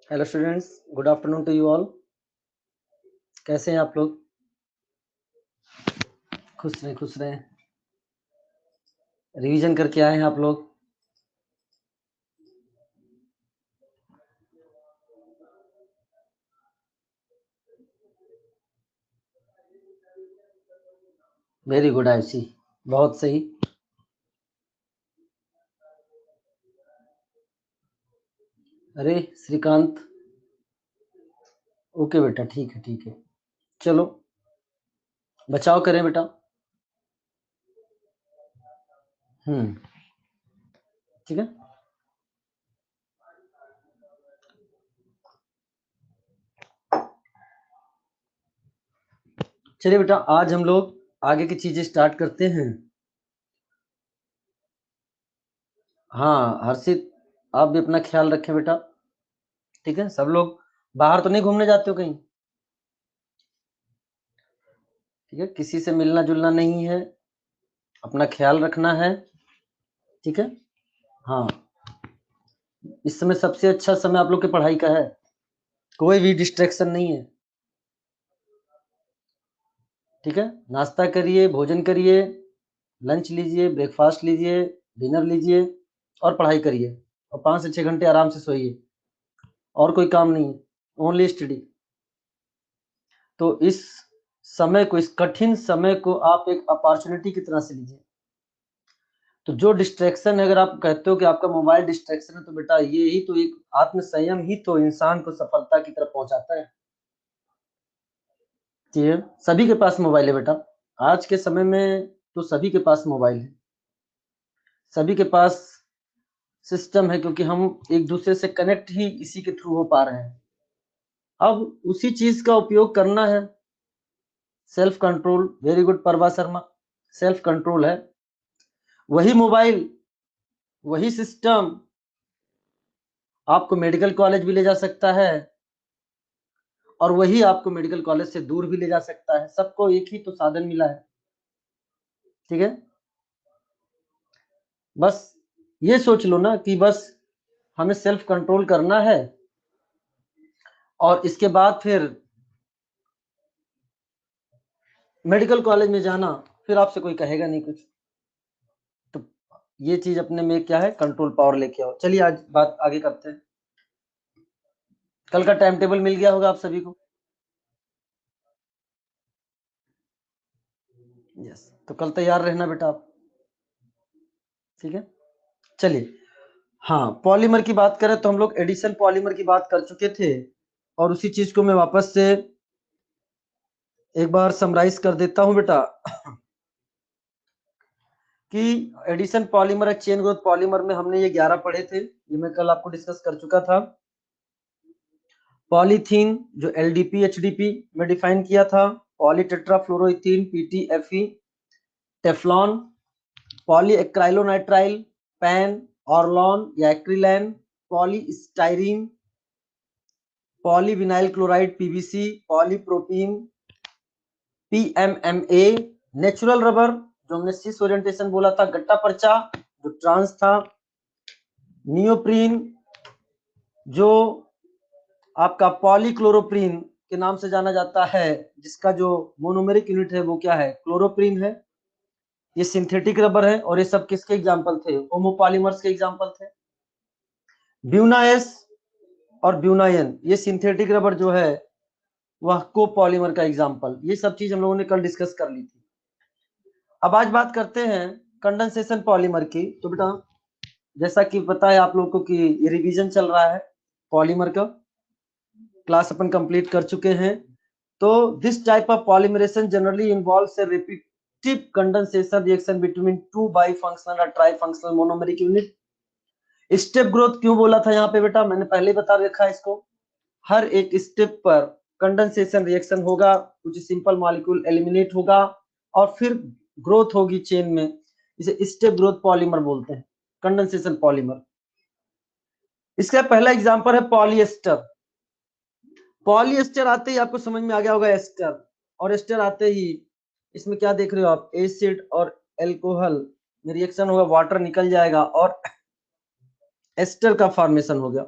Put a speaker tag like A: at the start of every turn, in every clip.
A: Hello students, good afternoon to you all. कैसे हैं आप लोग? खुश रहें, खुश रहें। रिवीजन करके आए हैं आप लोग? वेरी गुड आयुषी, बहुत सही। अरे श्रीकांत, ओके बेटा, ठीक है ठीक है। चलो बचाव करें बेटा। ठीक है। चलिए बेटा, आज हम लोग आगे की चीजें स्टार्ट करते हैं। हाँ हर्षित, आप भी अपना ख्याल रखें बेटा। ठीक है, सब लोग बाहर तो नहीं घूमने जाते हो कहीं? ठीक है, किसी से मिलना जुलना नहीं है, अपना ख्याल रखना है। ठीक है। हाँ, इस समय सबसे अच्छा समय आप लोग की पढ़ाई का है, कोई भी डिस्ट्रैक्शन नहीं है। ठीक है, नाश्ता करिए, भोजन करिए, लंच लीजिए, ब्रेकफास्ट लीजिए, डिनर लीजिए और पढ़ाई करिए। और 5 से 6 घंटे आराम से सोइए, और कोई काम नहीं है, ओनली स्टडी। तो इस समय को, इस कठिन समय को आप एक अपॉर्चुनिटी की तरह से लीजिए। तो जो डिस्ट्रैक्शन है, अगर आप कहते हो कि आपका मोबाइल डिस्ट्रैक्शन है, तो बेटा ये ही तो एक आत्म संयम ही तो इंसान को सफलता की तरफ पहुंचाता है। ठीक है, सभी के पास मोबाइल है बेटा, आज के समय में तो सभी के पास मोबाइल है, सभी के पास सिस्टम है, क्योंकि हम एक दूसरे से कनेक्ट ही इसी के थ्रू हो पा रहे हैं। अब उसी चीज का उपयोग करना है। सेल्फ कंट्रोल, वेरी गुड परवा शर्मा, सेल्फ कंट्रोल है। वही मोबाइल, वही सिस्टम आपको मेडिकल कॉलेज भी ले जा सकता है, और वही आपको मेडिकल कॉलेज से दूर भी ले जा सकता है। सबको एक ही तो साधन मिला है। ठीक है, बस ये सोच लो ना कि बस हमें सेल्फ कंट्रोल करना है, और इसके बाद फिर मेडिकल कॉलेज में जाना, फिर आपसे कोई कहेगा नहीं कुछ। तो ये चीज अपने में क्या है, कंट्रोल पावर लेके आओ। चलिए आज बात आगे करते हैं। कल का टाइम टेबल मिल गया होगा आप सभी को? यस, तो कल तैयार रहना बेटा आप। ठीक है, चलिए। हाँ, पॉलीमर की बात करें तो हम लोग एडिशन पॉलीमर की बात कर चुके थे, और उसी चीज को मैं वापस से एक बार समराइज कर देता हूं बेटा कि एडिशन पॉलीमर और चेन ग्रोथ पॉलीमर में हमने ये 11 पढ़े थे, ये मैं कल आपको डिस्कस कर चुका था। पॉलीथीन जो एलडीपी एचडीपी में डिफाइन किया था, polytetrafluoroethene PTFE, Teflon, polyacrylonitrile, PAN, Orlon या Acrilan, polystyrene, polyvinyl chloride PVC, polypropene, PMMA, natural rubber जो हमने सिस ओरिएंटेशन बोला था, गट्टा पर्चा जो ट्रांस था, नियोप्रीन जो आपका पॉलीक्लोरोप्रीन के नाम से जाना जाता है, जिसका जो मोनोमेरिक यूनिट है वो क्या है, क्लोरोप्रीन है। ये सिंथेटिक रबर है, और ये सब किसके एग्जांपल थे, होमोपॉलीमर्स के एग्जांपल थे। ब्यूनाएस और ब्यूनायन, ये सिंथेटिक रबर जो है वह कोपॉलीमर का एग्जांपल। ये सब चीज हम लोगों ने कल डिस्कस कर ली थी। अब आज बात करते हैं कंडेंसेशन पॉलीमर की। तो बेटा जैसा कि पता है आप लोगों को कि ये रिवीजन चल रहा है, पॉलीमर का क्लास अपन कंप्लीट कर चुके हैं। तो this type of polymerisation generally involves a repetitive condensation reaction between two bifunctional और trifunctional monomeric unit. Step growth क्यों बोला था यहाँ पे बेटा, मैंने पहले बता रखा है इसको। हर एक स्टेप पर कंडेंसेशन रिएक्शन होगा, कुछ सिंपल मॉलिक्यूल एलिमिनेट होगा, और फिर ग्रोथ होगी चेन में। इसे स्टेप ग्रोथ पॉलीमर बोलते हैं, कंडेंसेशन पॉलीमर। इसका पहला एग्जांपल है पॉलिएस्टर। पॉलिएस्टर आते ही आपको समझ में आ गया होगा एस्टर, और एस्टर आते ही इसमें क्या देख रहे हो आप, एसिड और एल्कोहल में रिएक्शन होगा, वाटर निकल जाएगा और एस्टर का फॉर्मेशन हो गया।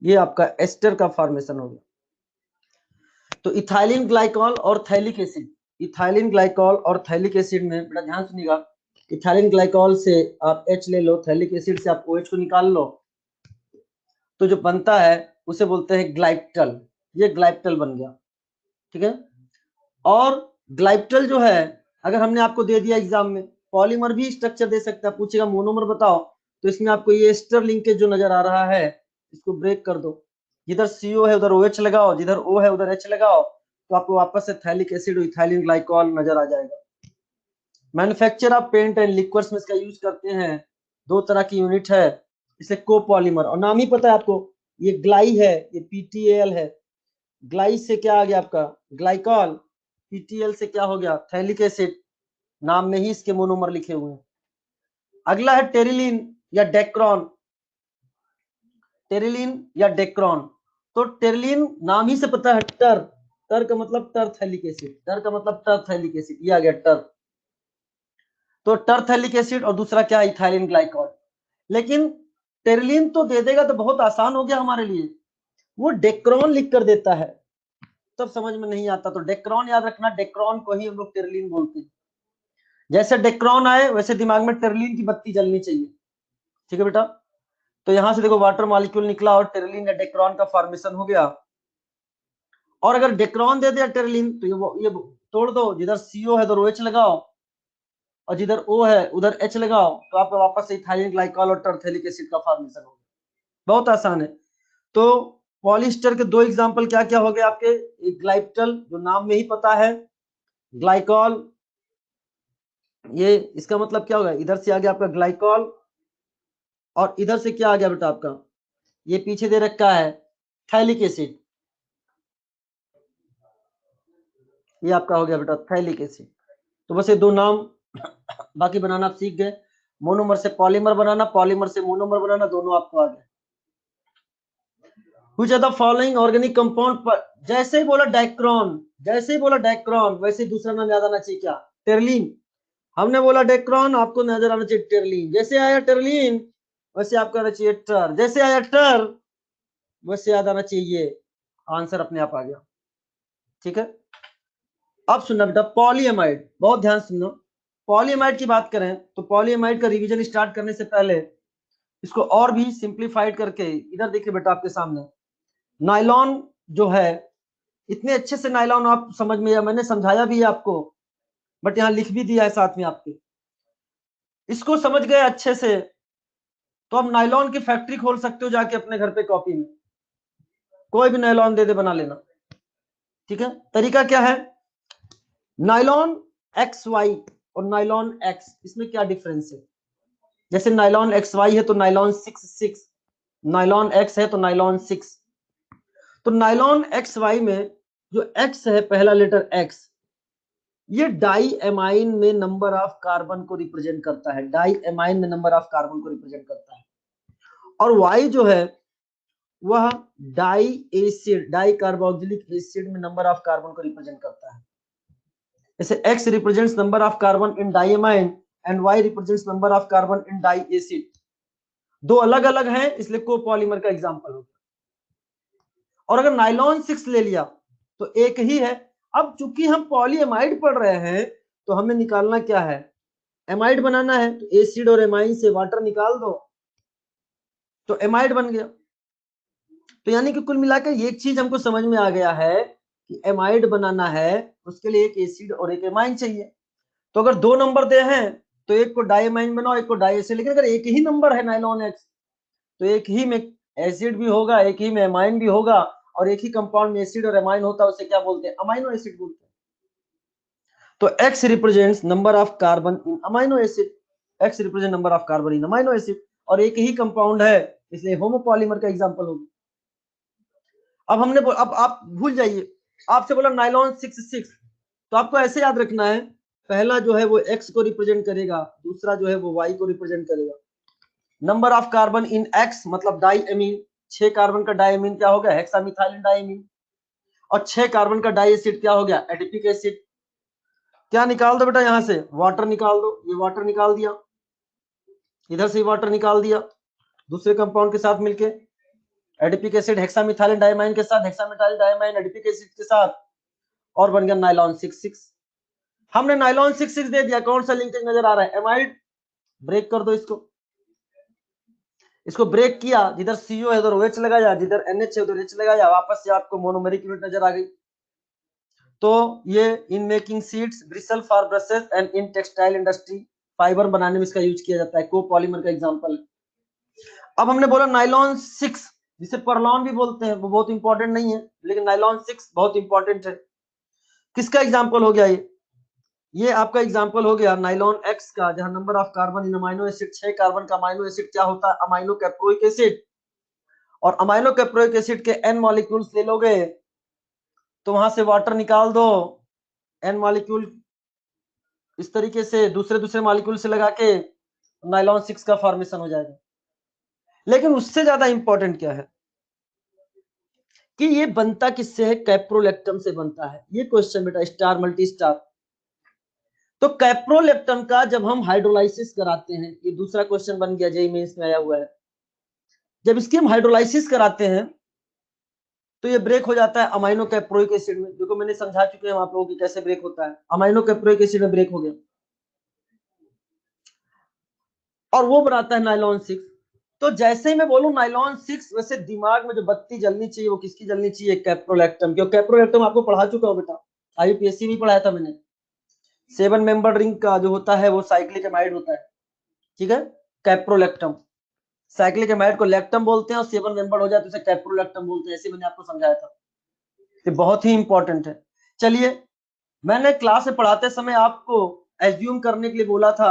A: ये आपका एस्टर का फॉर्मेशन हो गया। तो इथाइलिन ग्लाइकॉल और थैलिक एसिड, इथाइलिन ग्लाइकॉल और थैलिक एसिड में बड़ा ध्यान सुनिएगा, इथाइलिन ग्लाइकॉल से आप H ले लो, थैलिक एसिड से आप OH को निकाल लो, तो जो बनता है उसे बोलते हैं ग्लाइप्टल। ये ग्लाइप्टल बन गया, ठीक है। और ग्लाइप्टल जो है, अगर हमने आपको दे दिया एग्जाम में, पॉलीमर भी स्ट्रक्चर दे सकता है, पूछेगा मोनोमर बताओ, तो इसमें आपको ये एस्टर लिंकेज जो नजर आ रहा है इसको ब्रेक कर दो, जिधर CO है उधर OH लगाओ, जिधर O है उधर H लगाओ, तो आपको वापस से थैलिक एसिड और इथाइलिन ग्लाइकॉल नजर आ जाएगा। Manufacture of paint and liquids में इसका यूज करते हैं, 2 तरह की यूनिट है, इसे कोपॉलीमर, और नाम ही पता है आपको, ये ग्लाई है, ये PTAL है। ग्लाई से क्या आ गया आपका ग्लाइकॉल, PTL से क्या हो गया थैलिक एसिड, नाम में ही इसके मोनोमर लिखे हुए हैं। अगला है टेरिलीन या डेक्रॉन, टेरिलीन या डेक्रॉन। तो टेरिलीन नाम ही से पता है, टर, टर का मतलब टरथैलिक एसिड, टर का मतलब टरथैलिक एसिड, ये आ गया टर। तो टरथैलिक एसिड और दूसरा क्या है इथाइलिन ग्लाइकॉल। लेकिन टेरिलीन तो दे देगा तो बहुत आसान हो गया हमारे लिए, वो डेक्रॉन लिख कर देता है तब समझ में नहीं आता, तो डेक्रॉन याद रखना, डेक्रॉन को ही हम लोग टेरिलीन बोलते हैं। जैसे डेक्रॉन आए वैसे दिमाग में टेरिलीन की बत्ती जलनी चाहिए, ठीक है बेटा। तो यहां से देखो वाटर मॉलिक्यूल निकला और टेरिलीन या डेक्रॉन का फॉर्मेशन हो गया। और अगर डेक्रॉन दे दिया टेरिलीन तो ये तोड़ दो, जिधर CO है उधर OH लगाओ, और जिधर O है उधर H लगाओ, तो आपका वापस से इथाइलिन ग्लाइकॉल और टरथैलिक एसिड का फॉर्मेशन हो गया। बहुत आसान है। तो पॉलिएस्टर के 2 एग्जांपल क्या क्या हो गए आपके, एक ग्लाइप्टल जो नाम में ही पता है, ग्लाइकॉल, ये इसका मतलब क्या होगा, इधर से आ गया आपका ग्लाइकॉल और इधर से क्या आ गया बेटा आपका, ये पीछे दे रखा है थैलिक एसिड, ये आपका हो गया बेटा थैलिक एसिड। तो बस ये 2 नाम, बाकी बनाना आप सीख गए, मोनोमर से पॉलीमर बनाना, पॉलीमर से मोनोमर बनाना, दोनों आपको आ गए। Which are the following organic compound पर, जैसे ही बोला डाइक्रॉन, जैसे ही बोला डाइक्रॉन वैसे ही दूसरा नाम याद आना चाहिए क्या, टेरलिन। हमने बोला डेक्रॉन, आपको नजर आना चाहिए टेरलिन, जैसे आया टेरलिन वैसे आपको आना चाहिए टर, जैसे आया टर वैसे याद आना चाहिए, आंसर अपने आप आ गया, ठीक है। अब सुनना बेटा पॉलीएमाइड, बहुत ध्यान सुनना, पॉलीएमाइड की बात करें तो पॉलीएमाइड का रिवीजन स्टार्ट करने से पहले इसको और भी सिंप्लीफाइड करके, इधर देखिए बेटा आपके सामने नायलॉन जो है, इतने अच्छे से नायलॉन आप समझ में, या मैंने समझाया भी है आपको, बट यहाँ लिख भी दिया है साथ में आपके, इसको समझ गए अच्छे से तो आप नायलॉन की फैक्ट्री खोल सकते हो जाके अपने घर पे कॉपी में, कोई भी नायलॉन दे दे बना लेना, ठीक है। तरीका क्या है, नायलॉन XY और नायलॉन X, इसमें क्या डिफरेंस है, जैसे नायलॉन XY है तो नायलॉन 6, नायलॉन X है तो नायलॉन 6। तो नायलॉन XY में जो X है, पहला लेटर X, ये डाई एमाइन में नंबर ऑफ कार्बन को रिप्रेजेंट करता है, डाई एमाइन में नंबर ऑफ कार्बन को रिप्रेजेंट करता है। और Y जो है वह diacid, dicarboxylic acid में नंबर ऑफ कार्बन को रिप्रेजेंट करता है। जैसे X represents number of carbon in diamine and Y represents number of carbon in diacid, 2 अलग अलग हैं, इसलिए कोपॉलीमर का एग्जांपल हो गया। और अगर नायलॉन 6 ले लिया तो एक ही है। अब चूंकि हम पॉलीएमाइड पढ़ रहे हैं तो हमें निकालना क्या है, एमाइड बनाना है, तो एसिड और एमाइन से वाटर निकाल दो तो एमाइड बन गया। तो यानी कि कुल मिलाकर एक चीज हमको समझ में आ गया है कि एमाइड बनाना है उसके लिए एक एसिड और एक एमाइन चाहिए। तो अगर 2 नंबर दे हैं तो एक को डाइएमाइन बनाओ, एक को डाई एसिड, लेकिन अगर एक ही नंबर है नायलॉन X तो एक ही में एसिड भी होगा, एक ही में एमाइन भी होगा, और एक ही कंपाउंड में एसिड और एमाइन होता है, उसे क्या बोलते हैं, अमाइनो एसिड बोलते हैं। तो X represents number of carbon in amino acid, X represent number of carbon in amino acid, और एक ही कंपाउंड है इसलिए होमोपॉलीमर का एग्जांपल होगा। अब हमने अब आप भूल जाइए, आपसे बोला नायलॉन 6 तो आपको ऐसे याद रखना है, पहला जो है वो X को रिप्रेजेंट करेगा, दूसरा जो है वो Y को रिप्रेजेंट करेगा। Number of carbon in X मतलब डाइएमीन, 6 कार्बन का डाइएमीन क्या हो गया, हेक्सामिथाइलिन डाइएमीन, और 6 कार्बन का डाई एसिड क्या हो गया, एडिपिक एसिड। क्या निकाल दो बेटा, यहां से वाटर निकाल दो, ये वाटर निकाल दिया, इधर से वाटर निकाल दिया दूसरे कंपाउंड के साथ मिलके, एडिपिक एसिड हेक्सामिथाइलिन डाइमाइन के साथ, हेक्सामिथाइलिन डाइमाइन एडिपिक एसिड के साथ, और बन गया नाइलॉन 6,6। हमने नाइलॉन 6,6 दे दिया, कौन सा लिंकेज नजर आ रहा है? एमाइड। ब्रेक कर दो इसको ब्रेक किया, जिधर CO है उधर OH लगाया, जिधर NH है उधर H लगाया, वापस से आपको मोनोमेरिक यूनिट नजर आ गई। तो ये in making seeds, bristle for brushes and in textile industry, fibre बनाने में इसका यूज किया जाता है, कोपॉलीमर का एग्जांपल। अब हमने बोला नाइलॉन 6, जिसे परलॉन भी बोलते हैं, वो बहुत इंपॉर्टेंट नहीं है, लेकिन नाइलॉन 6 बहुत इंपॉर्टेंट है। किसका एग्जांपल हो गया ये आपका एग्जांपल हो गया नाइलॉन X का, जहां number of carbon in amino acid 6 carbon का अमाइनो एसिड क्या होता है? Amino caproic acid. और अमाइनो कैप्रोइक एसिड के n मॉलिक्यूल्स ले लोगे तो वहां से वाटर निकाल दो, n मॉलिक्यूल इस तरीके से दूसरे मॉलिक्यूल से लगा के नाइलॉन 6 का फॉर्मेशन हो जाएगा। लेकिन उससे ज्यादा इंपॉर्टेंट क्या है कि ये बनता किससे है? कैप्रोलेक्टम से बनता है। ये क्वेश्चन बेटा स्टार मल्टी स्टार। तो कैप्रोलेक्टम का जब हम हाइड्रोलाइसिस कराते हैं, ये दूसरा क्वेश्चन बन गया, जेईई मेंस में आया हुआ है। जब इसकी हम हाइड्रोलाइसिस कराते हैं तो ये ब्रेक हो जाता है अमाइनो कैप्रोइक एसिड में। देखो मैंने समझा चुके हैं आप लोगों की कैसे ब्रेक होता है। अमाइनो कैप्रोइक एसिड में ब्रेक हो गया और वो बनाता है नाइलॉन 6। तो जैसे ही मैं बोलूं नाइलॉन 6, वैसे दिमाग में जो बत्ती जलनी चाहिए वो किसकी जलनी चाहिए? कैप्रोलेक्टम की। कैप्रोलेक्टम आपको पढ़ा चुका हूं बेटा, IUPAC में पढ़ाया था मैंने। 7 मेंबर रिंग का जो होता है वो साइक्लिक एमाइड होता है, ठीक है, कैप्रोलेक्टम। साइक्लिक एमाइड को लेक्टम बोलते हैं और 7 मेंबर हो जाए तो उसे कैप्रोलेक्टम बोलते हैं, ऐसे मैंने आपको समझाया था। ये बहुत ही इंपॉर्टेंट है। चलिए, मैंने क्लास में पढ़ाते समय आपको एज्यूम करने के लिए बोला था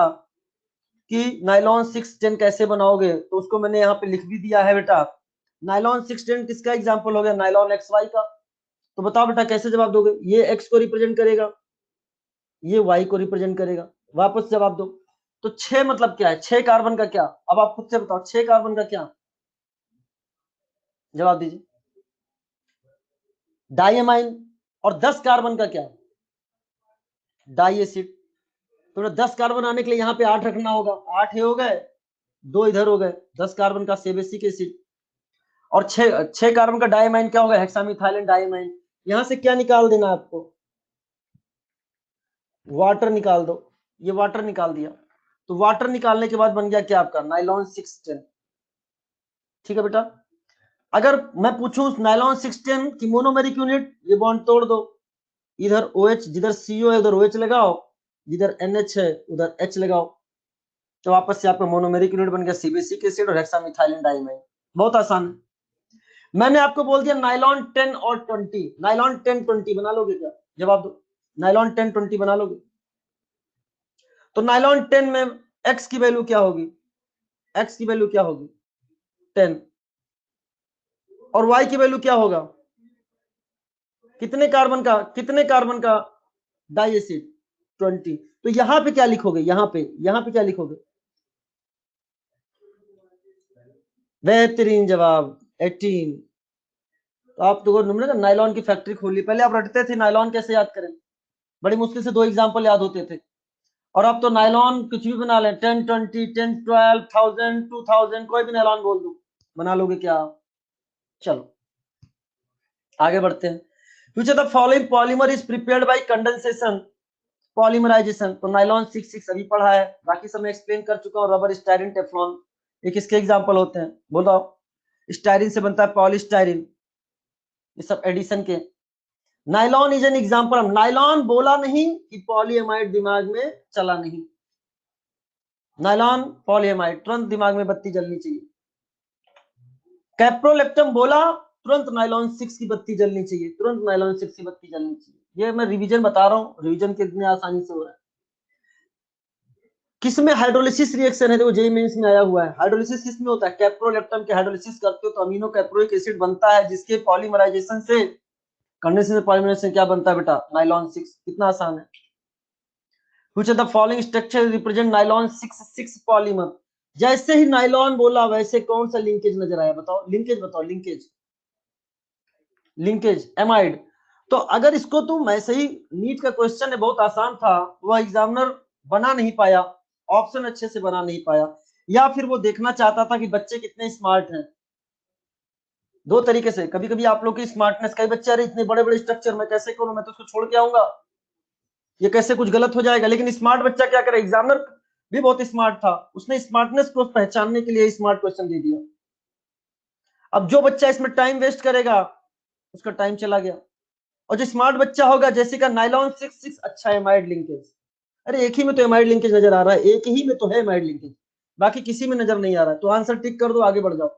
A: कि नाइलॉन 610 कैसे बनाओगे, तो उसको मैंने यहाँ पे लिख भी दिया है बेटा। नाइलॉन 610 किसका एग्जांपल हो गया? नाइलॉन XY का। तो बताओ बेटा कैसे जवाब दोगे? ये X को रिप्रेजेंट करेगा, ये Y को रिप्रेजेंट करेगा। वापस जवाब दो। तो 6 मतलब क्या है? 6 कार्बन का क्या? अब आप खुद से बताओ 6 कार्बन का क्या? जवाब दीजिए। डाइएमाइन। और 10 कार्बन का क्या? Diacid. तो 10 कार्बन आने के लिए यहाँ पे 8 रखना होगा। 8 ये हो गए, 2 इधर हो गए, 10 कार्बन का सेबेसिक एसिड। और 6 कार्बन का डाइमाइन क्या होगा? Hexamethylene diamine. यहां से क्या निकाल देना आपको? वाटर निकाल दो। ये वाटर निकाल दिया। तो वाटर निकालने के बाद बन गया क्या आपका? नाइलॉन 610। ठीक है बेटा। अगर मैं पूछूं नाइलॉन 610 की मोनोमेरिक यूनिट, ये बॉन्ड तोड़ दो, इधर OH, जिधर CO है उधर OH लगाओ, जिधर NH है उधर H लगाओ, तो वापस से आपका मोनोमेरिक यूनिट बन गया सीबेसिक एसिड और हेक्सामिथाइलिन डाइमाइन। बहुत आसान है। मैंने आपको बोल दिया नाइलॉन 10 और 20, नाइलॉन 10 20 बना लोगे क्या? जवाब दो। नाइलॉन 10 20 बना लोगे? तो नाइलॉन 10 में X की वैल्यू क्या होगी? X की वैल्यू क्या होगी? 10। और Y की वैल्यू क्या होगा? कितने कार्बन का डाई एसिड? 20। तो यहां पे क्या लिखोगे? यहां पे क्या लिखोगे? बेहतरीन जवाब 18। तो आप तो नाइलॉन की फैक्ट्री खोली। पहले आप रटते थे नाइलॉन कैसे याद करें, बड़ी मुश्किल से 2 एग्जांपल याद होते थे। और अब तो नाइलॉन कुछ भी बना ले, 10 20 10 12 1000 2000, कोई भी नाइलॉन बोल दो, बना लोगे क्या? चलो आगे बढ़ते हैं। Which of the following polymer is prepared by condensation, polymerisation? तो नाइलॉन 6 अभी पढ़ा है, बाकी सब मैं एक्सप्लेन कर चुका हूँ। रबर, स्टाइरिन, टेफ्लॉन, ये किसके एग्जांपल होते हैं? बोलो। स्टाइरिन से बनता है पॉलीस्टाइरिन, ये सब एडिशन के। Nylon is an example. Nylon बोला नहीं कि पॉलीएमाइड दिमाग में चला नहीं। नाइलॉन पॉलीएमाइड, तुरंत दिमाग में बत्ती जलनी चाहिए। कैप्रोलेक्टम बोला, तुरंत नाइलॉन 6 की बत्ती जलनी चाहिए, तुरंत नाइलॉन 6 की बत्ती जलनी चाहिए। ये मैं रिवीजन बता रहा हूँ, रिवीजन कितने आसानी से हो रहा है। किसमें हाइड्रोलिसिस रिएक्शन है? देखो जेईई मेंस में आया हुआ है। हाइड्रोलिसिस किसमें होता है? कैप्रोलेक्टम के हाइड्रोलिसिस करते हो तो अमीनो कैप्रोइक एसिड बनता है, जिसके पॉलीमराइजेशन से, कंडेंसेशन से पॉलीमराइजेशन क्या बनता है बेटा? नाइलॉन 6। कितना आसान है। Which of the following structure represent nylon 6 polymer? जैसे ही नाइलॉन बोला वैसे कौन सा लिंकेज नजर आया? बताओ लिंकेज, बताओ लिंकेज। Linkage amide. तो अगर इसको तुम ऐसे ही, नीट का क्वेश्चन है बहुत आसान था, वह एग्जामिनर बना नहीं पाया, ऑप्शन अच्छे से बना नहीं पाया, या फिर वो देखना चाहता था कि बच्चे कितने स्मार्ट हैं, दो तरीके से। कभी कभी आप लोग की स्मार्टनेस, कई बच्चे अरे इतने बड़े बड़े स्ट्रक्चर मैं कैसे करूं, मैं तो उसको छोड़ के आऊंगा, ये कैसे कुछ गलत हो जाएगा। लेकिन स्मार्ट बच्चा क्या करे, एग्जामिनर भी बहुत स्मार्ट था, उसने स्मार्टनेस को पहचानने के लिए स्मार्ट क्वेश्चन दे दिया। अब जो बच्चा इसमें टाइम वेस्ट करेगा उसका टाइम चला गया। और जो स्मार्ट बच्चा होगा, जैसे का नाइलॉन 66 अच्छा एमाइड लिंकेज, अरे एक ही में तो एमाइड लिंकेज नजर आ रहा है, एक ही में तो है एमाइड लिंकेज, बाकी किसी में नजर नहीं आ रहा है, तो आंसर टिक कर दो, आगे बढ़ जाओ,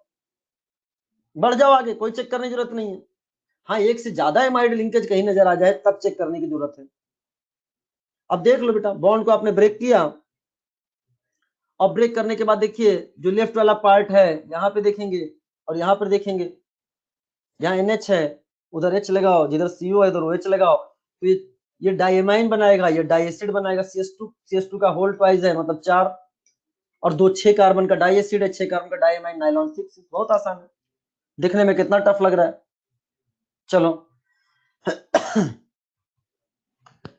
A: बढ़ जाओ आगे, कोई चेक करने की जरूरत नहीं है। हाँ, एक से ज्यादा एमाइड लिंकेज कहीं नजर आ जाए तब चेक करने की जरूरत है। अब देख लो बेटा, बॉन्ड को आपने ब्रेक किया, और ब्रेक करने के बाद देखिए जो लेफ्ट वाला पार्ट है यहाँ पे देखेंगे और यहाँ पर देखेंगे, यहाँ NH है उधर H लगाओ, जिधर CO है उधर OH लगाओ, तो ये डाइएमाइन बनाएगा, ये डाई एसिड बनाएगा। CS2 का होल ट्वाइस है, मतलब 4, और 2 6 कार्बन का डाई एसिड है, 6 कार्बन का डाइएमाइन, नाइलॉन 6। बहुत आसान है, दिखने में कितना टफ लग रहा है। चलो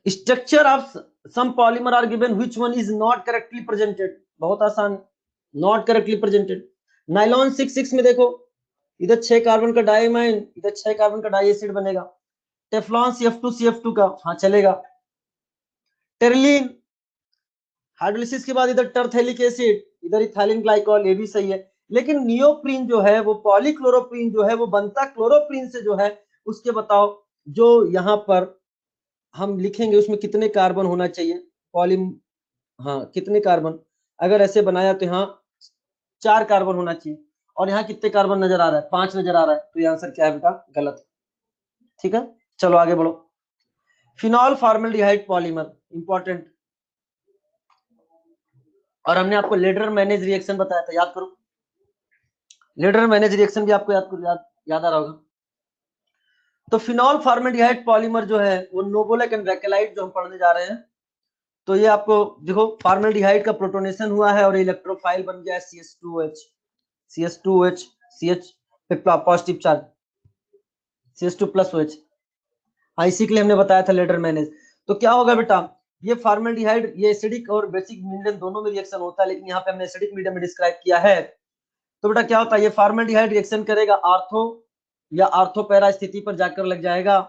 A: structure of some polymer are given, which one is not correctly presented. बहुत आसान, नॉट करेक्टली प्रेजेंटेड। नाइलॉन 66 में देखो, इधर 6 कार्बन का डाइएमाइन, इधर 6 कार्बन का डाई एसिड बनेगा। टेफ्लॉन CF2 का, हाँ चलेगा। टेरलिन हाइड्रोलिसिस के बाद इधर टरथेलिक एसिड, इधर इथाइलिन ग्लाइकॉल, ये भी सही है। लेकिन नियोप्रीन जो है वो पॉलीक्लोरोप्रीन जो है वो बनता क्लोरोप्रीन से जो है, उसके बताओ जो यहाँ पर हम लिखेंगे उसमें कितने कार्बन होना चाहिए, पॉली, हाँ कितने कार्बन, अगर ऐसे बनाया तो यहाँ 4 कार्बन होना चाहिए, और यहाँ कितने कार्बन नजर आ रहा है, 5 नजर आ रहा है, तो ये आंसर क्या है बेटा, गलत। ठीक है, चलो आगे बढ़ो। फिनॉल फॉर्मल्डिहाइड पॉलीमर इंपॉर्टेंट, और हमने आपको लेडर मैनेज रिएक्शन बताया था, याद करो, लेडर मैनेज रिएक्शन भी आपको याद आ रहा होगा। तो फिनॉल फॉर्मल्डिहाइड पॉलीमर जो है वो नोबोलेक एंड वैकेलाइट जो हम पढ़ने जा रहे हैं, तो ये आपको देखो फॉर्मल्डिहाइड का प्रोटोनेशन हुआ है और इलेक्ट्रोफाइल बन गया है CH2OH CH पे पॉजिटिव चार्ज, CH2+OH। हाँ, इसी के लिए हमने बताया था लेडर मैनेज। तो क्या होगा बेटा, ये फॉर्मल्डिहाइड, ये एसिडिक और बेसिक मीडियम दोनों में रिएक्शन होता है, लेकिन यहाँ पे हमने एसिडिक मीडियम में डिस्क्राइब किया है। तो बेटा क्या होता है, ये फॉर्मल्डिहाइड रिएक्शन करेगा आर्थो या आर्थो पैरा स्थिति पर जाकर लग जाएगा।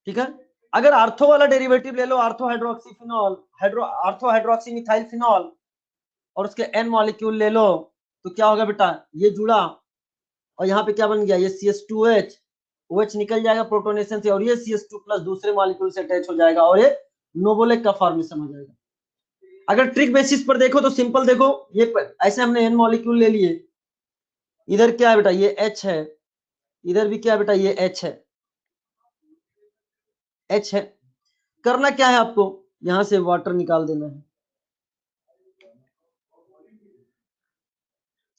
A: ठीक है, अगर आर्थो वाला डेरिवेटिव ले लो, ortho hydroxy phenol, ortho hydroxy methyl phenol, और उसके N मॉलिक्यूल ले लो, तो क्या होगा बेटा, ये जुड़ा और यहाँ पे क्या बन गया, ये CH2H, OH निकल जाएगा प्रोटोनेशन से, और ये CH2+ दूसरे मॉलिक्यूल से अटैच हो जाएगा और ये नोबोलेक का फॉर्मेशन हो जाएगा। अगर ट्रिक बेसिस पर देखो तो सिंपल देखो, ये ऐसे हमने N मॉलिक्यूल ले लिए, इधर क्या है बेटा, ये H है, इधर भी क्या है बेटा, ये H है, H है। करना क्या है आपको, यहां से वाटर निकाल देना है,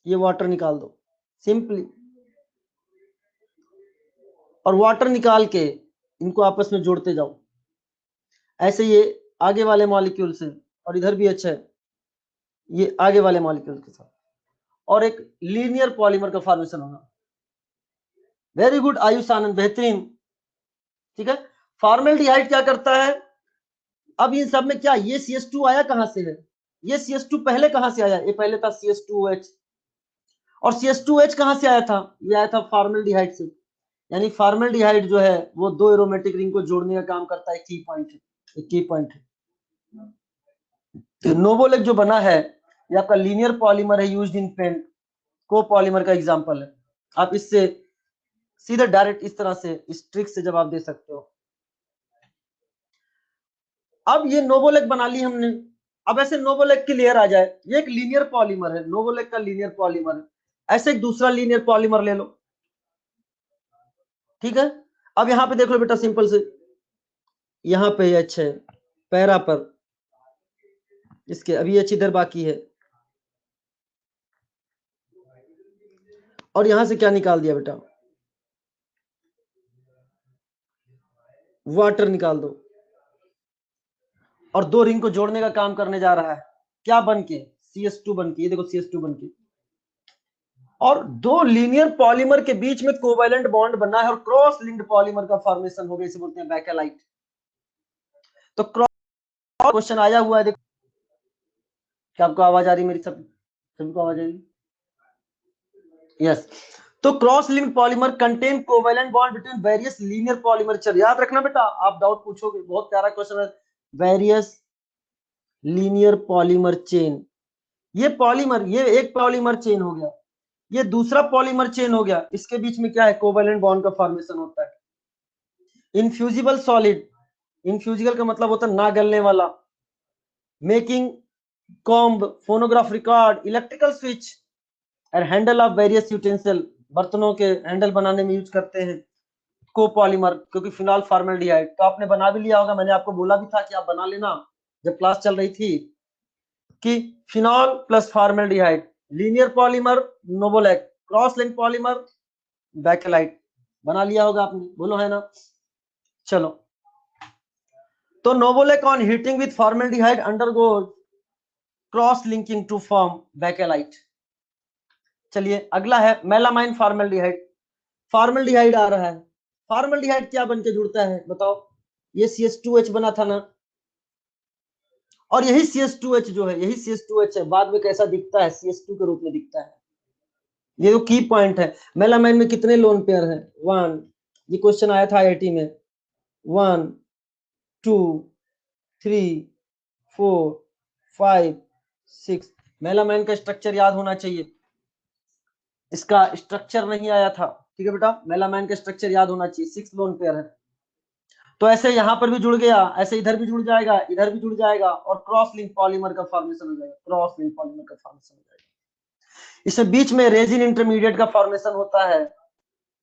A: ये वाटर निकाल दो सिंपली, और वाटर निकाल के इनको आपस में जोड़ते जाओ, ऐसे ये आगे वाले मॉलिक्यूल से, और इधर भी अच्छा है, ये आगे वाले मॉलिक्यूल के साथ, और एक लीनियर पॉलीमर का फॉर्मेशन होगा। वेरी गुड आयुष आनंद, बेहतरीन। ठीक है, फॉर्मल्डिहाइड क्या करता है, अब इन सब में क्या, ये CH2 आया कहां से है, ये CH2 पहले कहां से आया, ये पहले था CH2OH, और CH2H कहां से आया था, ये आया था फॉर्मल्डिहाइड से। यानी फॉर्मल्डिहाइड जो है वो 2 एरोमेटिक रिंग को जोड़ने का काम करता है, की पॉइंट है, एक की पॉइंट है। तो नोवोलेक जो बना है ये आपका लीनियर पॉलीमर है, यूज्ड इन पेंट, को पॉलीमर का एग्जांपल है। आप इससे सीधे डायरेक्ट इस तरह से इस ट्रिक से जवाब दे सकते हो। अब ये नोवोलेक बना ली हमने, अब ऐसे नोवोलेक की लेयर आ जाए, ये एक लीनियर पॉलीमर है, नोवोलेक का लीनियर पॉलीमर है, ऐसे एक दूसरा लीनियर पॉलीमर ले लो। ठीक है, अब यहां पे देख लो बेटा, सिंपल से यहाँ पे H है पैरा पर, इसके अभी H इधर बाकी है, और यहां से क्या निकाल दिया बेटा, वाटर निकाल दो, और 2 रिंग को जोड़ने का काम करने जा रहा है, क्या बन के, CH2 बन के, ये देखो CH2 बन के, और 2 लीनियर पॉलीमर के बीच में कोवैलेंट बॉन्ड बना है और क्रॉस लिंक्ड पॉलीमर का फॉर्मेशन हो गया, इसे बोलते हैं वैकेलाइट। तो क्रॉस क्वेश्चन आया हुआ है, देखो क्या आपको आवाज आ रही है मेरी, सभी को आवाज आ रही है, यस। तो cross linked polymer contain covalent bond between various linear polymer chain. याद रखना बेटा, आप डाउट पूछोगे, बहुत प्यारा क्वेश्चन है। वेरियस लीनियर पॉलीमर चेन, ये पॉलीमर, ये एक पॉलीमर चेन हो गया, ये दूसरा पॉलीमर चेन हो गया, इसके बीच में क्या है, कोवैलेंट बॉन्ड का फॉर्मेशन होता है। इनफ्यूजिबल सॉलिड, इनफ्यूजिबल का मतलब होता है ना गलने वाला। Making comb, phonograph record, electrical switch और हैंडल ऑफ वेरियस यूटेंसिल, बर्तनों के हैंडल बनाने में यूज करते हैं कोपॉलीमर, क्योंकि फिनॉल फॉर्मल्डिहाइड। तो आपने बना भी लिया होगा, मैंने आपको बोला भी था कि आप बना लेना जब क्लास चल रही थी, कि phenol plus formaldehyde, linear polymer novolac, cross link polymer bakelite. बना लिया होगा आपने, बोलो है ना। चलो, तो novolac on heating with formaldehyde undergoes cross linking to form bakelite. चलिए अगला है मेलामाइन फॉर्मल्डिहाइड। फॉर्मल्डिहाइड आ रहा है, फॉर्मल्डिहाइड क्या बन के जुड़ता है बताओ, ये CH2H बना था ना, और यही CH2H जो है, यही CH2H है, बाद में कैसा दिखता है, CH2 के रूप में दिखता है। ये जो की पॉइंट है, मेलामाइन में कितने लोन पेयर हैं, 1, ये क्वेश्चन आया था IIT में, 1 2 3 4 5 6। मेलामाइन का स्ट्रक्चर याद होना चाहिए, इसका स्ट्रक्चर नहीं आया था, ठीक है बेटा, मेलामाइन का स्ट्रक्चर याद होना चाहिए, 6 लोन पेयर है। तो ऐसे यहां पर भी जुड़ गया, ऐसे इधर भी जुड़ जाएगा, इधर भी जुड़ जाएगा, और क्रॉस लिंक पॉलीमर का फॉर्मेशन हो जाएगा, क्रॉस लिंक पॉलीमर का फॉर्मेशन हो जाएगा। इसमें बीच में रेजिन इंटरमीडिएट का फॉर्मेशन होता है,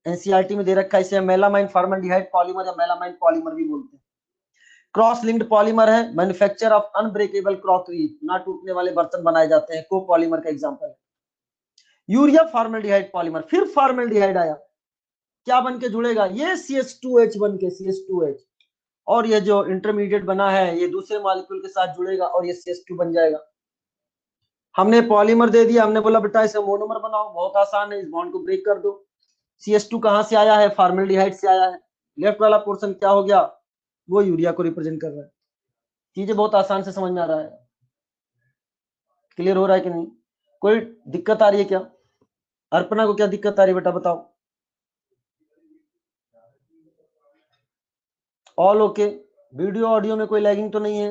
A: एनसीईआरटी में दे रखा है इसे मेलामाइन फॉर्मल्डिहाइड पॉलीमर या मेलामाइन पॉलीमर भी बोलते हैं। क्रॉस लिंक्ड पॉलीमर है, मैन्युफैक्चर ऑफ अनब्रेकेबल क्रॉकरी, ना टूटने वाले बर्तन बनाए जाते हैं, को पॉलीमर का एग्जांपल है। यूरिया फॉर्मल्डिहाइड पॉलीमर, फिर फॉर्मल्डिहाइड आया, क्या बन के जुड़ेगा, ये CH2H बन के, CH2H, और ये जो इंटरमीडिएट बना है ये दूसरे मॉलिक्यूल के साथ जुड़ेगा और ये CH2 बन जाएगा। हमने पॉलीमर दे दिया, हमने बोला बेटा इसे मोनोमर बनाओ, बहुत आसान है, इस बॉन्ड को ब्रेक कर दो। CH2 कहां से आया है, फॉर्मल्डिहाइड से आया है, लेफ्ट वाला पोर्शन क्या हो गया, वो यूरिया को रिप्रेजेंट कर रहा है। चीजें बहुत आसान से समझ में आ रहा है, क्लियर हो रहा है कि नहीं, कोई दिक्कत आ रही है क्या, अर्पणा को क्या दिक्कत आ रही है बेटा बताओ। ऑल ओके, वीडियो ऑडियो में कोई लैगिंग तो नहीं है,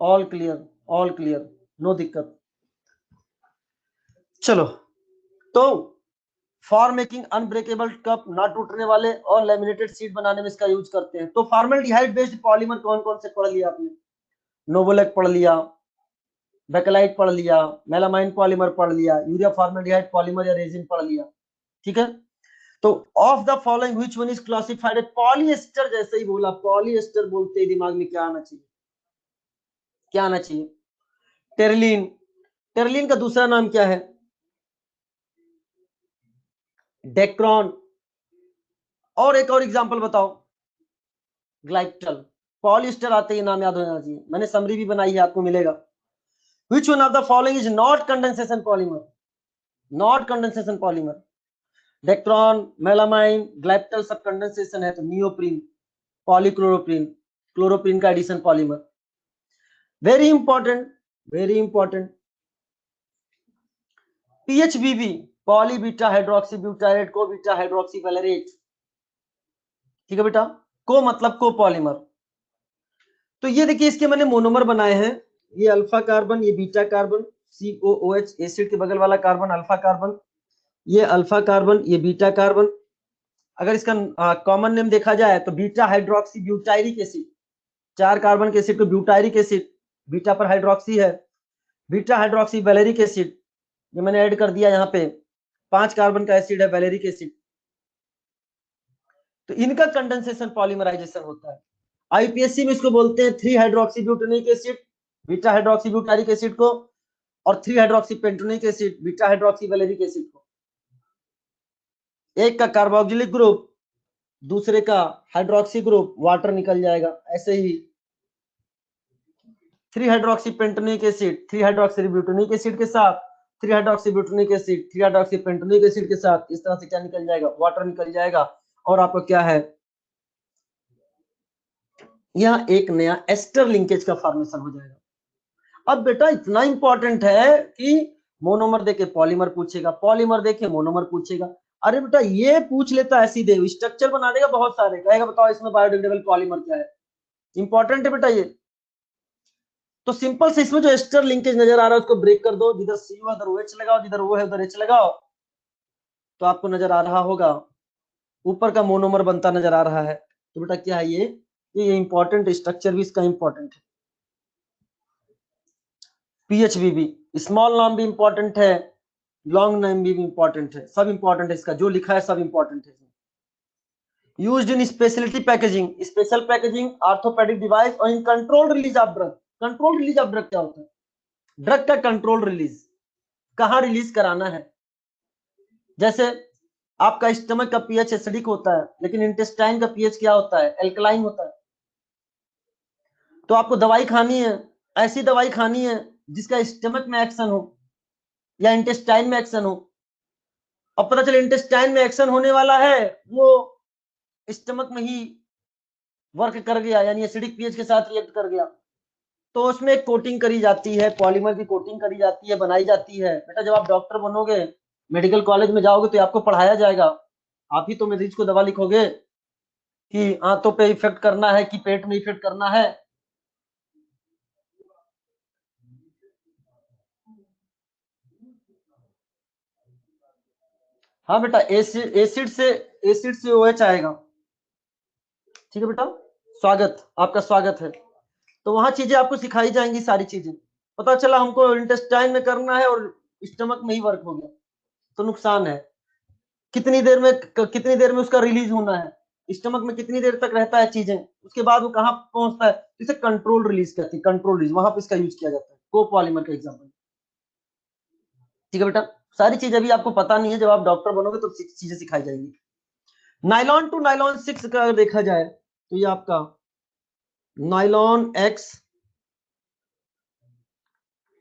A: all clear, all clear, no दिक्कत। चलो, तो फॉर मेकिंग अनब्रेकेबल कप, ना टूटने वाले, और लेमिनेटेड शीट बनाने में इसका यूज करते हैं। तो फॉर्मल्डिहाइड बेस्ड पॉलीमर कौन कौन से पढ़ लिया आपने, नोवोलैक पढ़ लिया, बैकेलाइट पढ़ लिया, मेलामाइन पॉलीमर पढ़ लिया, यूरिया फॉर्मल्डिहाइड पॉलीमर या रेजिन पढ़ लिया, ठीक है। तो of the following which one is classified, polyester, जैसे ही बोला पॉलिएस्टर बोलते ही दिमाग में क्या आना चाहिए, क्या आना चाहिए, टेरलिन। टेरलिन का दूसरा नाम क्या है, डेक्रॉन। और एक और एग्जांपल बताओ, ग्लाइक्टल। पॉलिएस्टर आते ही नाम याद होना चाहिए, मैंने समरी भी बनाई है, आपको मिलेगा। Which one of the following is not condensation polymer, not condensation polymer, Dacron, melamine, glyptal सब कंडेंसेशन है, तो नियोप्रीन, पॉलीक्लोरोप्रीन, क्लोरोप्रीन का addition polymer. Very important, very important, PHBB, poly beta hydroxy butyrate co beta hydroxy valerate, ठीक है बेटा, को मतलब को पॉलीमर। तो ये देखिए इसके मैंने मोनोमर बनाए हैं, ये अल्फा कार्बन, ये बीटा कार्बन, COOH एसिड के बगल वाला कार्बन अल्फा कार्बन, ये अल्फा कार्बन, ये बीटा कार्बन। अगर इसका कॉमन नेम देखा जाए तो beta hydroxy butyric acid, 4 carbon के एसिड को ब्यूटायरिक एसिड, बीटा पर हाइड्रोक्सी है, बीटा हाइड्रोक्सी वैलेरिक एसिड, ये मैंने ऐड कर दिया यहाँ पे, 5 कार्बन का एसिड है वैलेरिक एसिड। तो इनका कंडेंसेशन पॉलीमराइजेशन होता है। IPSC में इसको बोलते हैं 3 hydroxy butanoic acid, beta hydroxy butyric acid को, और 3 hydroxy pentanoic acid, beta hydroxy valeric acid को। एक का कार्बोक्सिलिक ग्रुप, दूसरे का हाइड्रोक्सी ग्रुप, वाटर निकल जाएगा। ऐसे ही 3 hydroxy pentanoic acid 3 hydroxy butanoic acid के साथ, 3 hydroxy butanoic acid 3 hydroxy pentanoic acid के साथ, इस तरह से क्या निकल जाएगा, वाटर निकल जाएगा, और आपको क्या है, यह एक नया एस्टर लिंकेज का फॉर्मेशन हो जाएगा। अब बेटा इतना इंपॉर्टेंट है कि मोनोमर देके पॉलीमर पूछेगा, पॉलीमर देके मोनोमर पूछेगा। अरे बेटा ये पूछ लेता है सीधे, स्ट्रक्चर बना देगा बहुत सारे, कहेगा बताओ इसमें बायोडिग्रेडेबल पॉलीमर क्या है। इंपॉर्टेंट है बेटा ये। तो सिंपल से इसमें जो एस्टर लिंकेज नजर आ रहा है उसको ब्रेक कर दो, जिधर सी है उधर OH लगाओ, जिधर O है उधर H लगाओ, तो आपको नजर आ रहा होगा ऊपर का मोनोमर बनता नजर आ रहा है। तो बेटा क्या है ये इंपॉर्टेंट स्ट्रक्चर भी इसका इंपॉर्टेंट है। पीएचवी भी, स्मॉल नाम भी इंपॉर्टेंट है, लॉन्ग नाम भी इंपॉर्टेंट है, सब इंपॉर्टेंट है, इसका जो लिखा है सब इंपॉर्टेंट है। Used in speciality packaging, special packaging, orthopaedic device और in control release of drug. Control release of drug क्या होता है? ड्रग का कंट्रोल रिलीज कहां रिलीज कराना है। जैसे आपका स्टमक का पीएच एसिडिक होता है, लेकिन इंटेस्टाइन का पीएच क्या होता है? एल्कलाइन होता है। तो आपको दवाई खानी है, ऐसी दवाई खानी है जिसका स्टमक में एक्शन हो या इंटेस्टाइन में एक्शन हो। अब पता चले इंटेस्टाइन में एक्शन होने वाला है, वो स्टमक में ही वर्क कर गया, यानी एसिडिक पीएच के साथ रिएक्ट कर गया, तो उसमें एक कोटिंग करी जाती है, पॉलीमर की कोटिंग करी जाती है, बनाई जाती है। बेटा जब आप डॉक्टर बनोगे, मेडिकल कॉलेज में जाओगे, तो आपको पढ़ाया जाएगा, आप ही तो मरीज को दवा लिखोगे कि आंतों पे इफेक्ट करना है कि पेट में इफेक्ट करना है। हाँ बेटा, एसिड से OH आएगा। ठीक है बेटा, स्वागत, आपका स्वागत है। तो वहां चीजें आपको सिखाई जाएंगी, सारी चीजें। पता चला हमको इंटेस्टाइन में करना है और स्टमक में ही वर्क हो गया, तो नुकसान है। कितनी देर में उसका रिलीज होना है, स्टमक में कितनी देर तक रहता है चीजें, उसके बाद वो कहाँ पहुंचता है, इसे कंट्रोल रिलीज कहते हैं, कंट्रोल रिलीज, वहां पे इसका यूज किया जाता है, कोपॉलीमर का एग्जाम्पल। ठीक है बेटा, सारी चीजें अभी आपको पता नहीं है, जब आप डॉक्टर बनोगे तो चीजें सिखाई जाएंगी। नाइलॉन टू नाइलॉन 6 का अगर देखा जाए तो ये आपका नाइलॉन एक्स,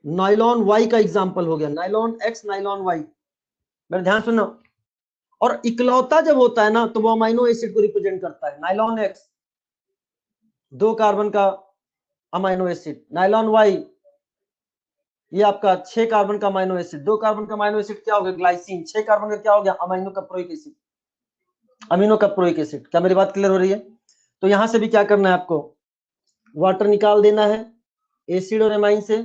A: नाइलॉन वाई का एग्जाम्पल हो गया, नाइलॉन एक्स, नाइलॉन वाई। मेरा ध्यान सुनो, और इकलौता जब होता है ना तो वो अमाइनो एसिड को रिप्रेजेंट करता है। नाइलॉन एक्स 2 कार्बन का अमाइनो एसिड, नाइलॉन वाई ये आपका 6 कार्बन का अमाइनो एसिड, 2 कार्बन का अमाइनो एसिड क्या हो गया? ग्लाइसिन। 6 कार्बन का क्या हो गया? Amino caproic acid, amino caproic acid. क्या मेरी बात क्लियर हो रही है? तो यहां से भी क्या करना है आपको? वाटर निकाल देना है एसिड और एमाइन से,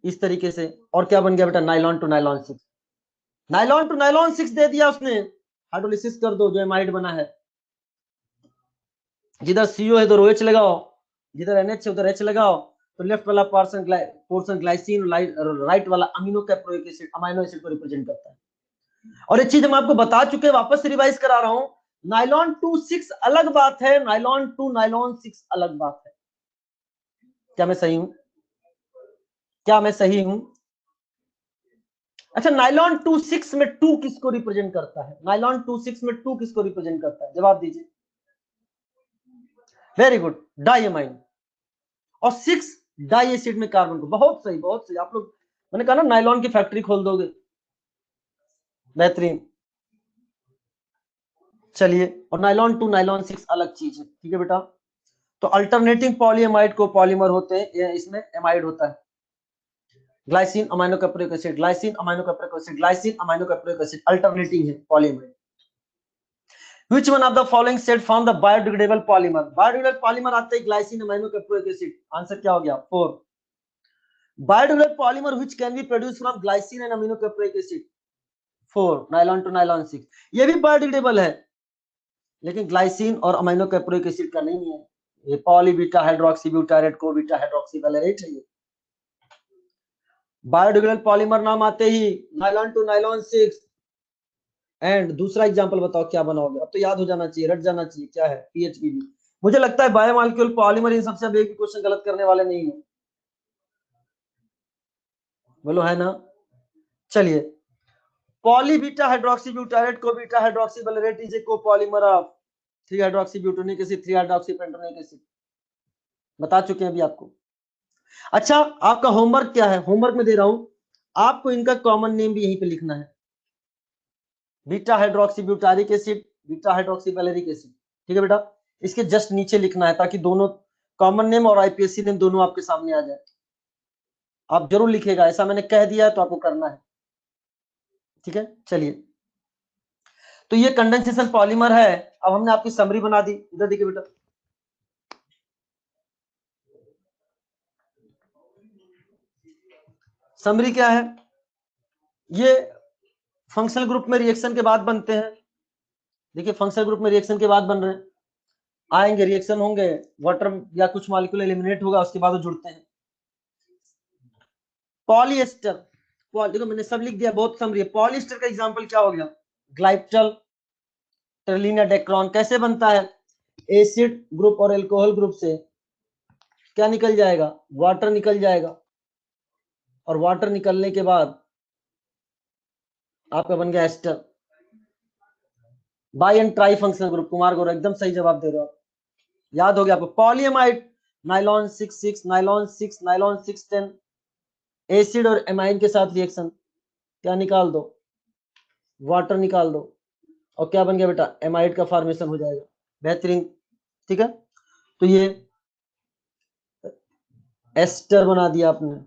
A: इस तरीके से। और क्या बन गया बेटा? Nylon two nylon 6। Nylon two nylon 6 दे दिया उसने, हाइड्रोलिसिस कर दो, जो एमाइड बना है, जिधर CO है उधर OH लगाओ, जिधर NH है उधर H लगाओ, तो लेफ्ट वाला पोर्शन ग्लाइसिन, राइट वाला amino caproic acid, amino acid को रिप्रेजेंट करता है। और एक चीज हम आपको बता चुके हैं, वापस रिवाइज करा रहा हूं, नाइलॉन 2,6 अलग बात है, नाइलॉन 2 नाइलॉन 6 अलग बात है। क्या मैं सही हूं? क्या मैं सही हूं? अच्छा, नाइलॉन 2,6 में 2 किसको रिप्रेजेंट करता है? नाइलॉन 2,6 में 2 किसको रिप्रेजेंट करता है? जवाब दीजिए। Very good, diamine. और 6 डाई एसिड में कार्बन को। बहुत सही, बहुत सही। आप लोग, मैंने कहा ना नाइलॉन की फैक्ट्री खोल दोगे। बेहतरीन। चलिए, और नाइलॉन 2 नाइलॉन 6 अलग चीज है। ठीक है बेटा, तो अल्टरनेटिंग पॉलीएमाइड को पॉलीमर होते हैं, इसमें एमाइड होता है। Glycine amino caproic acid, glycine amino caproic acid, glycine amino caproic acid, alternating है polyamide. Which one of the following said form the biodegradable polymer? Biodegradable polymer आते ही glycine amino caproic acid. Answer क्या हो गया? 4। Biodegradable polymer which can be produced from glycine and amino caproic acid। 4 nylon two nylon 6, ये भी biodegradable है, लेकिन glycine और अमाइनो कैप्रोइक एसिड का नहीं है। ये पॉलीबीटा hydroxy butyrate co beta hydroxy valerate है। ये बायोडिग्रेडेबल पॉलीमर नाम आते ही नाइलॉन टू नाइलॉन 6। एंड दूसरा एग्जांपल बताओ क्या बनाओगे? अब तो याद हो जाना चाहिए, रट जाना चाहिए, क्या है? पीएचपी। मुझे लगता है बायोमॉलिक्यूल पॉलीमर इन सबसे अब एक भी क्वेश्चन गलत करने वाले नहीं है, बोलो है ना? चलिए, poly beta hydroxy butyrate co beta hydroxy valerate is a copolymer of 3 hydroxy butanoic acid, 3 hydroxy pentanoic acid. बता चुके हैं अभी आपको। अच्छा, आपका होमवर्क क्या है? होमवर्क में दे रहा हूं आपको, इनका कॉमन नेम भी यहीं पे लिखना है, beta hydroxy butyric acid, beta hydroxy valeric acid. ठीक है बेटा, इसके जस्ट नीचे लिखना है ताकि दोनों कॉमन नेम और आईपीएससी नेम दोनों आपके सामने आ जाए। आप जरूर लिखिएगा, ऐसा मैंने कह दिया है तो आपको करना है, ठीक है। चलिए, तो ये कंडेंसेशन पॉलीमर है। अब हमने आपकी समरी बना दी, इधर देखिए बेटा, समरी क्या है, ये फंक्शनल ग्रुप में रिएक्शन के बाद बनते हैं। देखिए फंक्शनल ग्रुप में रिएक्शन के बाद बन रहे हैं, आएंगे रिएक्शन होंगे, वाटर या कुछ मॉलिक्यूल एलिमिनेट होगा, उसके बाद वो जुड़ते हैं। पॉलीएस्टर, देखो मैंने सब लिख दिया, बहुत समरी है। पॉलीएस्टर का एग्जांपल क्या हो गया, ग्लाइकोल, टर्लिन या डेक्रॉन। कैसे बनता है, एसिड ग्रुप और अल्कोहल ग्रुप से क्या निकल जाएगा, वाटर निकल जाएगा, और वाटर निकलने के बाद आपका बन गया ester. Bi and trifunctional group, Kumar Gaurav एकदम सही जवाब दे रहे हो आप, याद हो गया आपको। Polyamide, nylon 6,6, nylon 6, nylon 6,10, acid और एमाइन के साथ रिएक्शन, क्या निकाल दो, वाटर निकाल दो, और क्या बन गया बेटा, एमाइड का फॉर्मेशन हो जाएगा। बेहतरीन, ठीक है। तो ये एस्टर बना दिया आपने,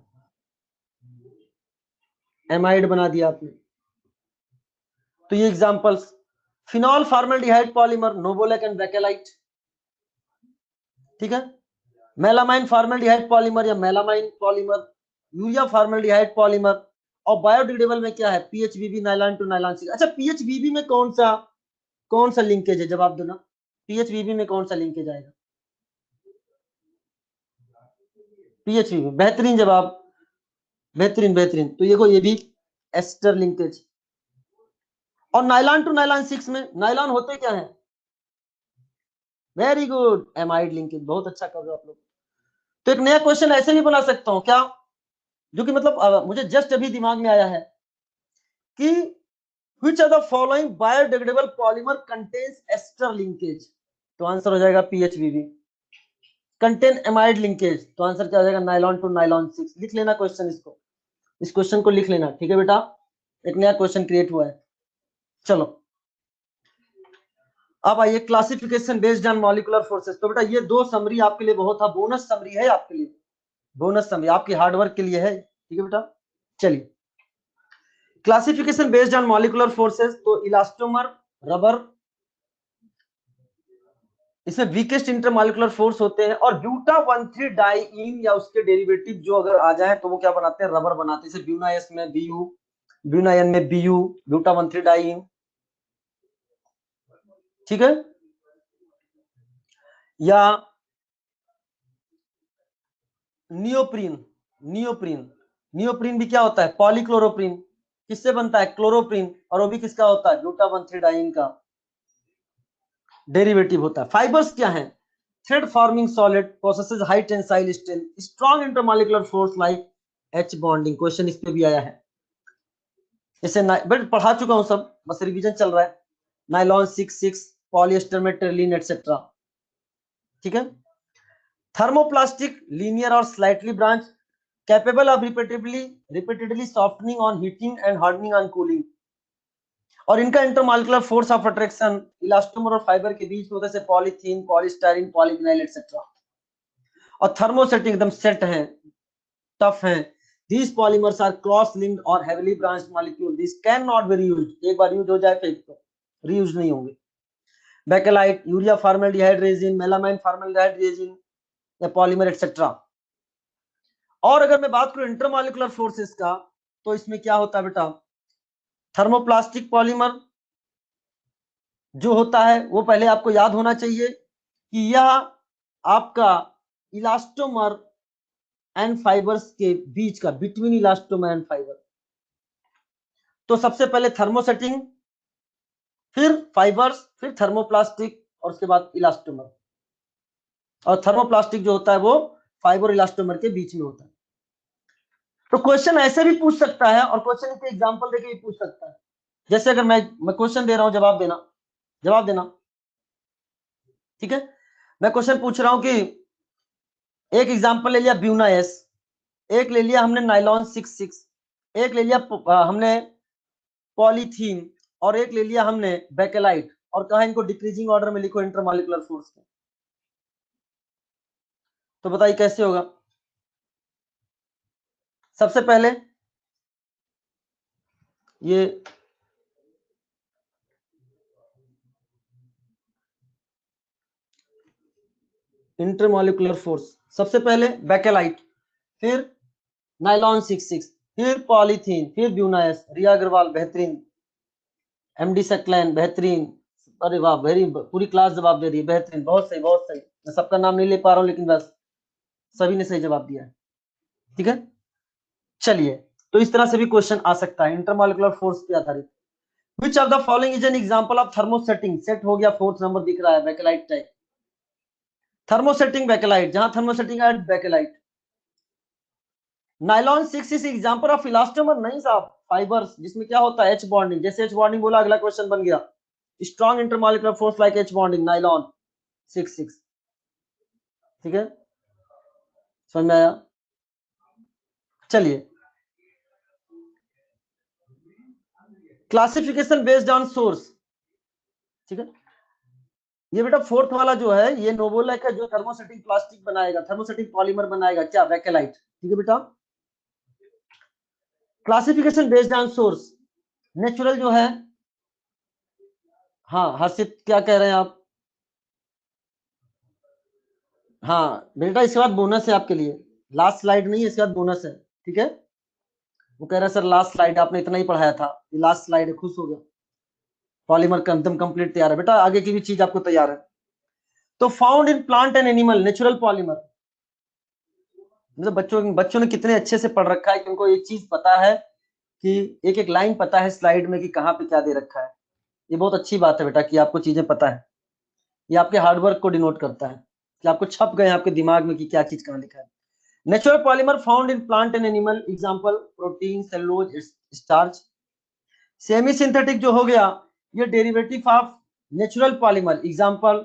A: एमाइड बना दिया आपने। तो ये examples, phenol formaldehyde polymer, novolac and bakelite, ठीक है। मेलामाइन फॉर्मल्डिहाइड पॉलीमर या melamine polymer, urea formaldehyde polymer, और बायोडिग्रेडेबल में क्या है, पीएचबीबी नाइलॉन टू नाइलॉन 6। अच्छा, पीएचबीबी में कौन सा लिंकेज है, जवाब दो ना, पीएचबीबी में कौन सा लिंकेज आएगा, पीएचबीबी, बेहतरीन जवाब, बेहतरीन बेहतरीन। तो ये भी एस्टर लिंकेज। और नाइलॉन टू नाइलॉन 6 में नाइलॉन होते क्या है, वेरी गुड, एमाइड लिंकेज, बहुत अच्छा कर रहे हो आप लोग। तो एक नया क्वेश्चन ऐसे भी बना सकता हूं क्या, जो कि मतलब मुझे जस्ट अभी दिमाग में आया है कि which of the following biodegradable polymer contains ester linkage, तो आंसर हो जाएगा पीएचबीबी। कंटेन एमाइड लिंकेज, तो आंसर क्या हो जाएगा, नाइलॉन टू नाइलॉन 6। लिख लेना क्वेश्चन, इसको, इस क्वेश्चन को लिख लेना, ठीक है बेटा, एक नया क्वेश्चन क्रिएट हुआ है। चलो अब आइए, classification based on molecular forces. तो बेटा ये दो समरी आपके लिए बहुत था, बोनस समरी है आपके लिए, बोनस समरी आपकी हार्डवर्क के लिए है, ठीक है बेटा। चलिए, classification based on molecular forces, तो इलास्टोमर, रबर, इसमें वीकेस्ट इंटरमॉलिक्यूलर फोर्स होते हैं, और ब्यूटा 13 डाइइन या उसके डेरिवेटिव जो अगर आ जाए तो वो क्या बनाते हैं, रबर बनाते हैं। जैसे ब्यूना एस में बीयू, ब्यूना एन में बीयू, ब्यूटा 13 डाइइन, ठीक है। या नियोप्रीन, नियोप्रीन, नियोप्रीन भी क्या होता है, पॉलीक्लोरोप्रीन, किससे बनता है, क्लोरोप्रीन, और वो भी किसका होता है, ब्यूटा 13 डाइइन का डेरिवेटिव होता है। फाइबर्स क्या है, thread forming solid, possesses high tensile strength, strong intermolecular force like H bonding. Question इस पे भी आया है, जैसे बट पढ़ा चुका हूं सब, बस रिवीजन चल रहा है। नाइलॉन 6,6, पॉलिएस्टर में टर्लिन एटसेट्रा, ठीक है। थर्मोप्लास्टिक, लीनियर और slightly branch, capable of repeatedly softening on heating and hardening on cooling, और इनका intermolecular force of attraction elastomer और फाइबर के बीच में होता है, जैसे पॉलीथीन, पॉलीस्टाइरीन, पॉलीविनाइल एटसेट्रा। और थर्मोसेटिंग एकदम सेट है, टफ है। These polymers are cross-linked or heavily branched molecule. These cannot be reused. एक बार यूज हो जाए फेंक तो रीयूज नहीं होंगे। Bakelite, urea formaldehyde resin, melamine formaldehyde resin, या पॉलीमर एटसेट्रा। और अगर मैं बात करूं इंटरमॉलिक्यूलर फोर्सेस का, तो इसमें क्या होता है बेटा, थर्मोप्लास्टिक पॉलीमर जो होता है वो पहले आपको याद होना चाहिए कि यह आपका इलास्टोमर एंड फाइबर्स के बीच का, बिटवीन इलास्टोमर एंड फाइबर। तो सबसे पहले थर्मोसेटिंग, फिर फाइबर्स, फिर थर्मोप्लास्टिक, और उसके बाद इलास्टोमर। और थर्मोप्लास्टिक जो होता है वो फाइबर इलास्टोमर के बीच में होता है। तो क्वेश्चन ऐसे भी पूछ सकता है, और क्वेश्चन के एग्जांपल देके भी पूछ सकता है। जैसे अगर मैं क्वेश्चन दे रहा हूं, जवाब देना, जवाब देना, ठीक है। मैं क्वेश्चन पूछ रहा हूं कि एक एग्जांपल ले लिया ब्यूना एस, एक ले लिया हमने नाइलॉन 6,6, एक ले लिया हमने पॉलीथीन, और एक ले लिया हमने बेकेलाइट, और कहा इनको डिक्रीजिंग ऑर्डर में लिखो इंटरमॉलिक्यूलर फोर्स के। तो बताइए कैसे होगा, सबसे पहले ये इंटरमॉलिक्यूलर फोर्स, सबसे पहले बेकेलाइट, फिर नाइलॉन 66, फिर पॉलीथीन, फिर ब्यूनाइस, रिया अग्रवाल बेहतरीन, एमडी सकलैन बेहतरीन, अरे वाह वेरी, पूरी क्लास जवाब दे रही है, बेहतरीन, बहुत सही बहुत सही। मैं सबका नाम नहीं ले पा रहा हूँ लेकिन बस सभी ने सही जवाब दिया है, ठीक है। चलिए, तो इस तरह से भी क्वेश्चन आ सकता है इंटरमॉलिक्यूलर फोर्स पे आधारित। Which of the following is an example of thermosetting, set हो गया, फोर्थ नंबर दिख रहा है, बेकेलाइट टाइप, थर्मोसेटिंग बेकेलाइट, जहां थर्मोसेटिंग है bakelite. Nylon 6 is example of elastomer, नहीं साहब, फाइबर्स जिसमें क्या होता है एच बॉन्डिंग, जैसे एच बॉन्डिंग बोला अगला क्वेश्चन बन गया, strong intermolecular force like H bonding, nylon 66, ठीक है, समझ में आया। चलिए, क्लासिफिकेशन बेस्ड ऑन सोर्स, ठीक है। ये बेटा फोर्थ वाला जो है ये नोवोलैक है, जो थर्मोसेटिंग प्लास्टिक बनाएगा, थर्मोसेटिंग पॉलीमर बनाएगा, क्या, बेकेलाइट, ठीक है बेटा। Classification based on source, natural जो है, हाँ हर्षित क्या कह रहे हैं आप, हाँ बेटा इसके बाद बोनस है आपके लिए, लास्ट स्लाइड नहीं है, इसके बाद बोनस है, ठीक है। वो कह रहा है सर लास्ट स्लाइड आपने इतना ही पढ़ाया था, ये लास्ट स्लाइड है, खुश हो गया, पॉलीमर का एकदम कंप्लीट तैयार है बेटा, आगे की भी चीज आपको तैयार है। तो found in plant and animal natural polymer, मतलब बच्चों ने कितने अच्छे से पढ़ रखा है कि उनको एक चीज पता है कि एक एक लाइन पता है स्लाइड में कि कहाँ पे क्या दे रखा है। ये बहुत अच्छी बात है बेटा कि आपको चीजें पता है, ये आपके हार्डवर्क को डिनोट करता है कि आपको छप गए आपके दिमाग में कि क्या चीज कहाँ लिखा है। Natural polymer found in plant and animal, example protein, cellulose, starch. Semi synthetic जो हो गया, ये derivative of natural polymer, example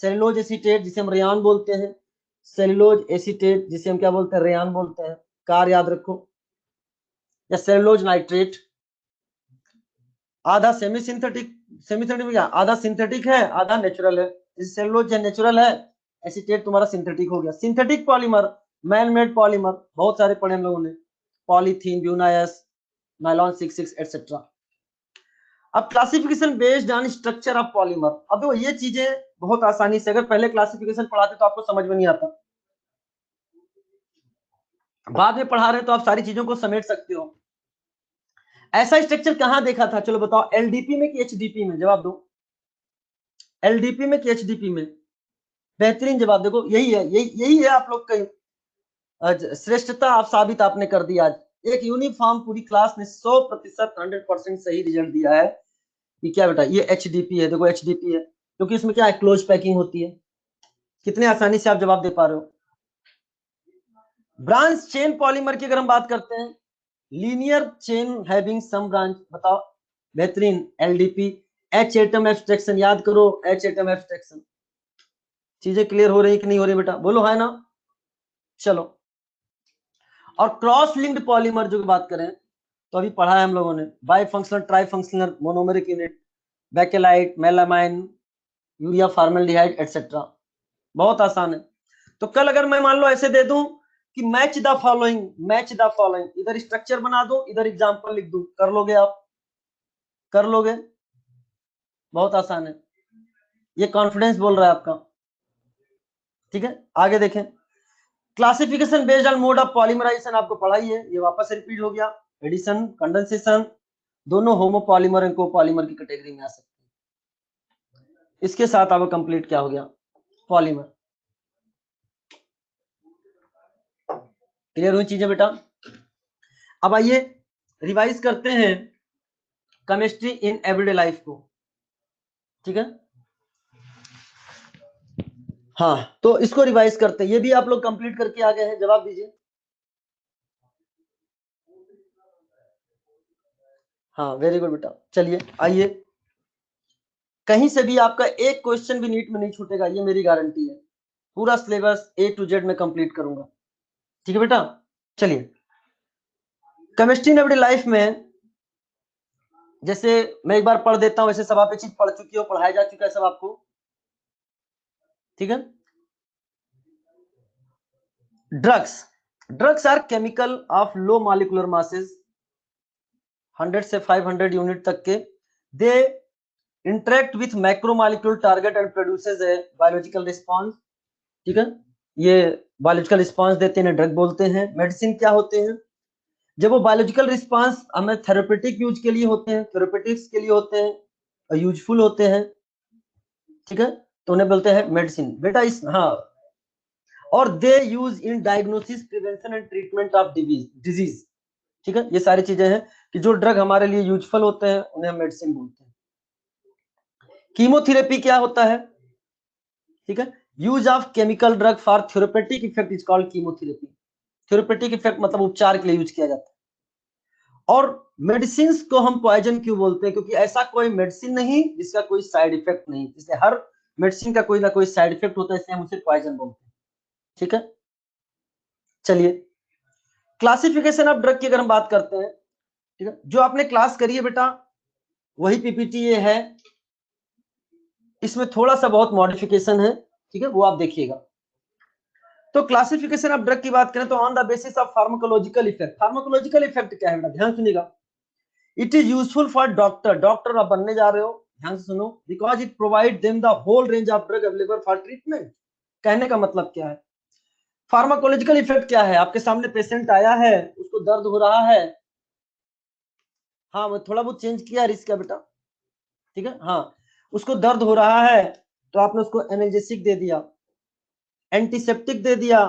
A: cellulose acetate जिसे हम रेयान बोलते हैं, सेलुलोज एसीटेट जिसे हम क्या बोलते हैं, रेयान बोलते हैं, कार याद रखो, या सेलुलोज नाइट्रेट। आधा सेमी सिंथेटिक, सेमी सिंथेटिक आधा सिंथेटिक है आधा नेचुरल है, सेलुलोज नेचुरल है, एसीटेट तुम्हारा सिंथेटिक हो गया। Synthetic polymer, man made polymer, बहुत सारे पढ़े हम लोगों ने, पॉलीथीन, ब्यूनाइस, नाइलॉन 66 एटसेट्रा। अब classification based on structure of polymer, अब देखो ये चीजें बहुत आसानी से, अगर पहले क्लासिफिकेशन पढ़ाते तो आपको समझ में नहीं आता, बाद में पढ़ा रहे तो आप सारी चीजों को समेट सकते हो। ऐसा स्ट्रक्चर कहां देखा था, चलो बताओ, एलडीपी में कि एचडीपी में, जवाब दो, एलडीपी में कि एचडीपी में, बेहतरीन जवाब, देखो यही है, यही है आप लोग का श्रेष्ठता, आप साबित आपने कर दिया आज। एक यूनिफॉर्म पूरी क्लास ने 100% 100% सही रिजल्ट दिया है कि क्या बेटा ये एचडीपी है, देखो एचडीपी है, क्योंकि इसमें क्या है, क्लोज पैकिंग होती है। कितने आसानी से आप जवाब दे पा रहे हो। ब्रांच चेन पॉलीमर की अगर हम बात करते हैं, linear chain having some branch, बताओ, बेहतरीन, एलडीपी, एच एटम एब्स्ट्रैक्शन, याद करो एच एटम एब्स्ट्रैक्शन। चीजें क्लियर हो रही कि नहीं हो रही बेटा, बोलो है ना। चलो, और क्रॉस लिंक्ड पॉलीमर जो बात करें तो अभी पढ़ा है हम लोगों ने, by functional, try functional, monomeric unit, bakelite, melamine, urea, formaldehyde etcetera, बहुत आसान है। तो कल अगर मैं मान लो ऐसे दे दूं कि match the following, match the following, इधर स्ट्रक्चर बना दो इधर एग्जांपल लिख दूं, कर लोगे आप, कर लोगे, बहुत आसान है, ये कॉन्फिडेंस बोल रहा है आपका, ठीक है। आगे देखें, classification based on mode of polymerisation आपको पढ़ाई है, ये वापस रिपीट हो गया, एडिशन, कंडेंसेशन, दोनों होमोपॉलीमर एंड कोपॉलीमर की कैटेगरी में आ सकते हैं। इसके साथ आपका कंप्लीट क्या हो गया, पॉलीमर। क्लियर हुई चीजें बेटा। अब आइए रिवाइज करते हैं केमिस्ट्री इन एवरीडे लाइफ को, ठीक है। हाँ तो इसको रिवाइज करते हैं, ये भी आप लोग कंप्लीट करके आ गए हैं, जवाब दीजिए। हाँ वेरी गुड बेटा। चलिए आइए, कहीं से भी आपका एक क्वेश्चन भी नीट में नहीं छूटेगा, ये मेरी गारंटी है, पूरा सिलेबस ए टू जेड में कंप्लीट करूंगा, ठीक है बेटा। चलिए, केमिस्ट्री इन एवरीडे लाइफ में, जैसे मैं एक बार पढ़ देता हूं, वैसे सब आप ये चीज पढ़ चुकी हो, पढ़ाया जा चुका है सब आपको, ठीक है। Drugs, drugs are chemical of low molecular masses 100 से 500 यूनिट तक के, they interact with macromolecule target and produces a biological response. ठीक है, ये बायोलॉजिकल रिस्पॉन्स देते हैं, ड्रग बोलते हैं। मेडिसिन क्या होते हैं? जब वो बायोलॉजिकल रिस्पॉन्स हमें थेरेपेटिक यूज के लिए होते हैं, थेरेपेटिक्स के लिए होते हैं, यूजफुल होते हैं, ठीक है, तो उन्हें बोलते हैं मेडिसिन बेटा। इस हाँ, और they use in diagnosis, prevention and treatment of disease. ठीक है, ये सारी चीजें हैं कि जो ड्रग हमारे लिए यूजफुल होते हैं उन्हें हम मेडिसिन बोलते हैं। कीमोथेरेपी क्या होता है? ठीक है, use of chemical drug for therapeutic effect is called chemotherapy. Therapeutic effect मतलब उपचार के लिए यूज किया जाता है। और मेडिसिन को हम पॉइजन क्यों बोलते हैं? क्योंकि ऐसा कोई मेडिसिन नहीं जिसका कोई साइड इफेक्ट नहीं, इसलिए हर मेडिसिन का कोई ना कोई साइड इफेक्ट होता है, इसलिए हम उसे पॉइजन बोलते हैं। ठीक है, चलिए क्लासिफिकेशन ऑफ ड्रग की अगर हम बात करते हैं, ठीक है, जो आपने क्लास करी है बेटा वही पीपीटी ये है, इसमें थोड़ा सा बहुत मॉडिफिकेशन है, ठीक है, वो आप देखिएगा। तो क्लासिफिकेशन ऑफ ड्रग की बात करें तो on the basis of pharmacological effect. Pharmacological effect क्या है बेटा, ध्यान सुनिएगा। It is useful for doctor, doctor आप बनने जा रहे हो, ध्यान से सुनो, because it provide them the whole range of drug available for treatment. कहने का मतलब क्या है? फार्माकोलॉजिकल इफेक्ट क्या है? आपके सामने पेशेंट आया है, उसको दर्द हो रहा है, हाँ मैं थोड़ा बहुत चेंज किया रिस्क का बेटा, ठीक है, हाँ उसको दर्द हो रहा है तो आपने उसको एनाल्जेसिक दे दिया, एंटीसेप्टिक दे दिया,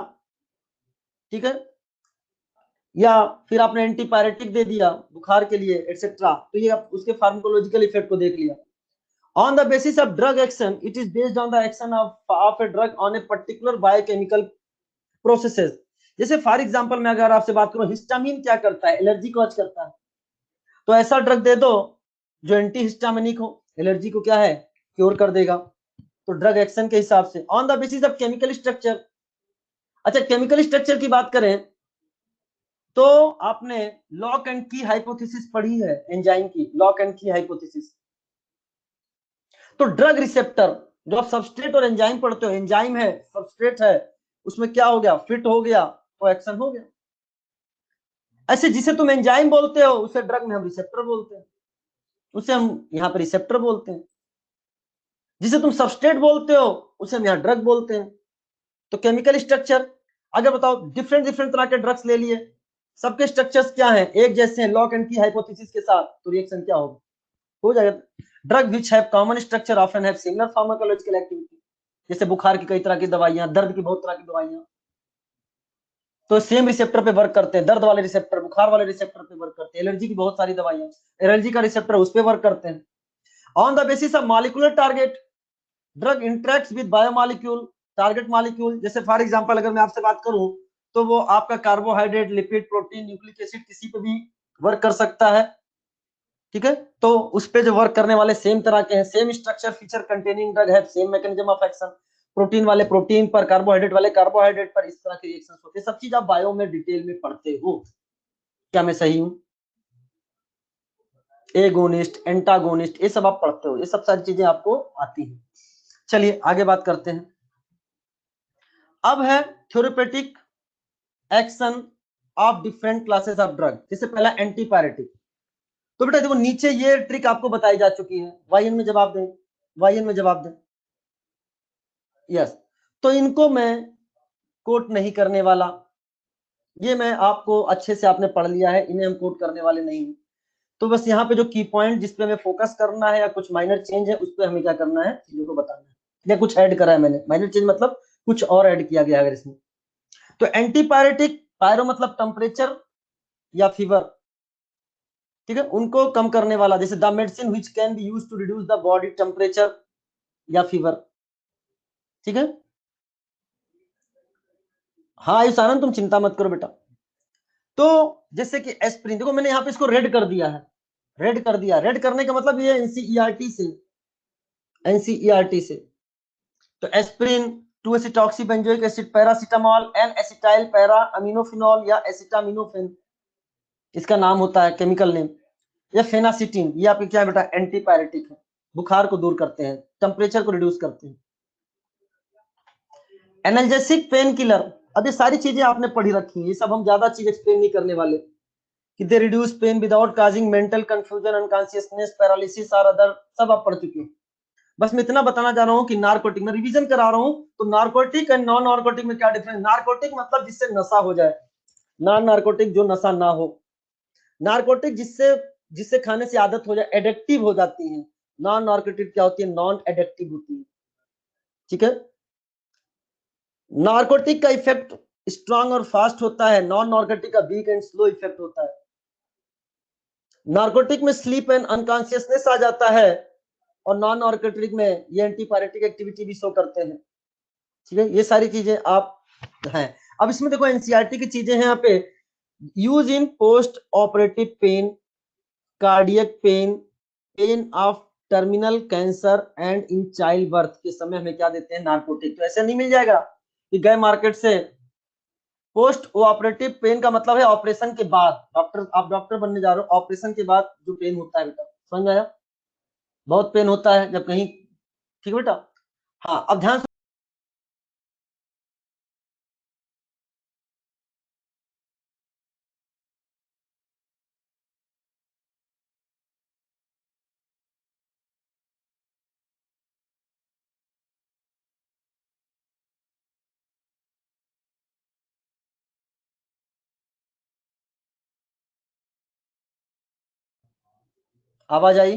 A: ठीक है, या फिर आपने एंटीपायरेटिक दे दिया बुखार के लिए एटसेट्रा, तो ये आप उसके फार्माकोलॉजिकल इफेक्ट को देख लिया। On the basis of drug action, it is based on the action of a drug on a particular biochemical processes. जैसे फॉर एग्जांपल मैं अगर आपसे बात करूं, हिस्टामिन क्या करता है? एलर्जी कॉज करता है, तो ऐसा ड्रग दे दो जो एंटी हिस्टामिनिक हो, एलर्जी को क्या है, क्योर कर देगा। तो ड्रग एक्शन के हिसाब से on the basis of chemical structure. अच्छा, केमिकल स्ट्रक्चर की बात करें तो आपने लॉक एंड की हाइपोथेसिस पढ़ी है, एंजाइम की लॉक एंड की हाइपोथेसिस। तो ड्रग रिसेप्टर, जो आप सबस्ट्रेट और एंजाइम पढ़ते हो, एंजाइम है सबस्ट्रेट है, उसमें क्या हो गया, फिट हो गया तो एक्शन हो गया। ऐसे जिसे तुम एंजाइम बोलते हो उसे ड्रग में हम रिसेप्टर बोलते हैं, उसे हम यहाँ पर रिसेप्टर बोलते हैं। जिसे तुम सबस्ट्रेट बोलते हो उसे हम यहाँ ड्रग बोलते हैं। तो केमिकल स्ट्रक्चर, अगर बताओ डिफरेंट डिफरेंट तरह के ड्रग्स ले लिए, सबके स्ट्रक्चर्स क्या हैं, एक जैसे हैं लॉक एंड की हाइपोथेसिस के साथ, तो रिएक्शन क्या होगा, हो जाएगा। Drug which have common structure often have similar pharmacological activity. जैसे बुखार की कई तरह की दवाइयां, दर्द की बहुत तरह की दवाइयां, तो सेम रिसेप्टर पे वर्क करते हैं। दर्द वाले रिसेप्टर बुखार वाले रिसेप्टर पे वर्क करते हैं। एलर्जी की बहुत सारी दवाइयां एलर्जी का रिसेप्टर उस पे वर्क करते हैं। On the basis of molecular target, drug interacts with biomolecule target molecule. जैसे फॉर एग्जांपल अगर मैं आपसे बात करूं तो वो आपका carbohydrate, lipid, protein, nucleic acid किसी पे भी वर्क कर सकता है, ठीक है। तो उस पे जो वर्क करने वाले सेम तरह के हैं, same structure feature containing drug है, same mechanism of action. Protein वाले प्रोटीन पर, कार्बोहाइड्रेट वाले कार्बोहाइड्रेट पर, इस तरह के रिएक्शंस होते हैं। सब चीज आप बायो में डिटेल में पढ़ते हो। क्या मैं सही हूं? एगोनिस्ट, एंटागोनिस्ट, ये सब आप पढ़ते हो, ये सब सारी चीजें आपको आती हैं। चलिए आगे बात करते हैं। अब है therapeutic action of different classes of drug. जैसे पहला एंटीपायरेटिक। तो बेटा देखो नीचे ये ट्रिक आपको बताई जा चुकी है, वाईएन में जवाब दें, वाईएन में जवाब दें, यस। तो इनको मैं कोट नहीं करने वाला, ये मैं आपको अच्छे से आपने पढ़ लिया है, इन्हें हम कोट करने वाले नहीं हैं। तो बस यहाँ पे जो की पॉइंट जिस पे हमें फोकस करना है या कुछ माइनर चेंज है उस पे हमें क्या करना है, चीजों को बताना है, या कुछ ऐड करा है मैंने। माइनर चेंज मतलब कुछ और ऐड किया गया अगर इसमें। तो एंटीपायरेटिक, पायरो मतलब टेम्परेचर या फीवर, ठीक है, उनको कम करने वाला। जैसे the medicine which can be used to reduce the body temperature या फीवर, ठीक है। हाँ आयुष आनंद तुम चिंता मत करो बेटा। तो जैसे कि एस्प्रिन, देखो मैंने यहाँ पे इसको रेड कर दिया है, रेड कर दिया। रेड करने का मतलब ये एनसीईआरटी से, एनसीईआरटी से। तो aspirin, two acetoxybenzoic acid, paracetamol, N acetyl para aminophenol या एसिटामिनोफेन, इसका नाम होता है केमिकल नेम। या फेनासिटीन, ये आपके क्या है बेटा, एंटीपायरेटिक है, बुखार को दूर करते हैं, टेम्परेचर को रिड्यूस करते हैं। एनाल्जेसिक पेन किलर, अब ये सारी चीजें आपने पढ़ी रखी हैं, ये सब हम ज्यादा चीज एक्सप्लेन नहीं करने वाले, कि they reduce pain without causing mental confusion, unconsciousness, paralysis और अदर, सब आप पढ़ चुके हैं। बस मैं इतना बताना चाह रहा हूँ कि नारकोटिक, मैं रिवीजन करा रहा हूँ, तो नारकोटिक एंड नॉन नारकोटिक में क्या डिफरेंस। नारकोटिक मतलब जिससे नशा हो जाए, नॉन नारकोटिक जो नशा ना हो। नारकोटिक जिससे जिससे खाने से आदत हो जाए, एडिक्टिव हो जाती है। नॉन नारकोटिक क्या होती है, नॉन एडिक्टिव होती है। ठीक है, नारकोटिक का इफेक्ट स्ट्रांग और फास्ट होता है, नॉन नारकोटिक का वीक एंड स्लो इफेक्ट होता है। नारकोटिक में स्लीप एंड अनकॉन्शियसनेस आ जाता है, और नॉन नारकोटिक में ये एंटीपायरेटिक एक्टिविटी भी शो करते हैं। ठीक है, ये सारी चीजें आप हैं। अब इसमें देखो एनसीईआरटी की चीजें हैं यहाँ पे, use in post operative pain, cardiac pain, pain of terminal cancer and in childbirth के समय हमें क्या देते हैं, नारकोटिक। तो ऐसे नहीं मिल जाएगा कि गए मार्केट से। पोस्ट ऑपरेटिव पेन का मतलब है ऑपरेशन के बाद, डॉक्टर, आप डॉक्टर बनने जा रहे हो, ऑपरेशन के बाद जो पेन होता है बेटा, समझ में आया, बहुत पेन होता है जब कहीं। ठीक है बेटा, हाँ अब ध्यान। आवाज आई,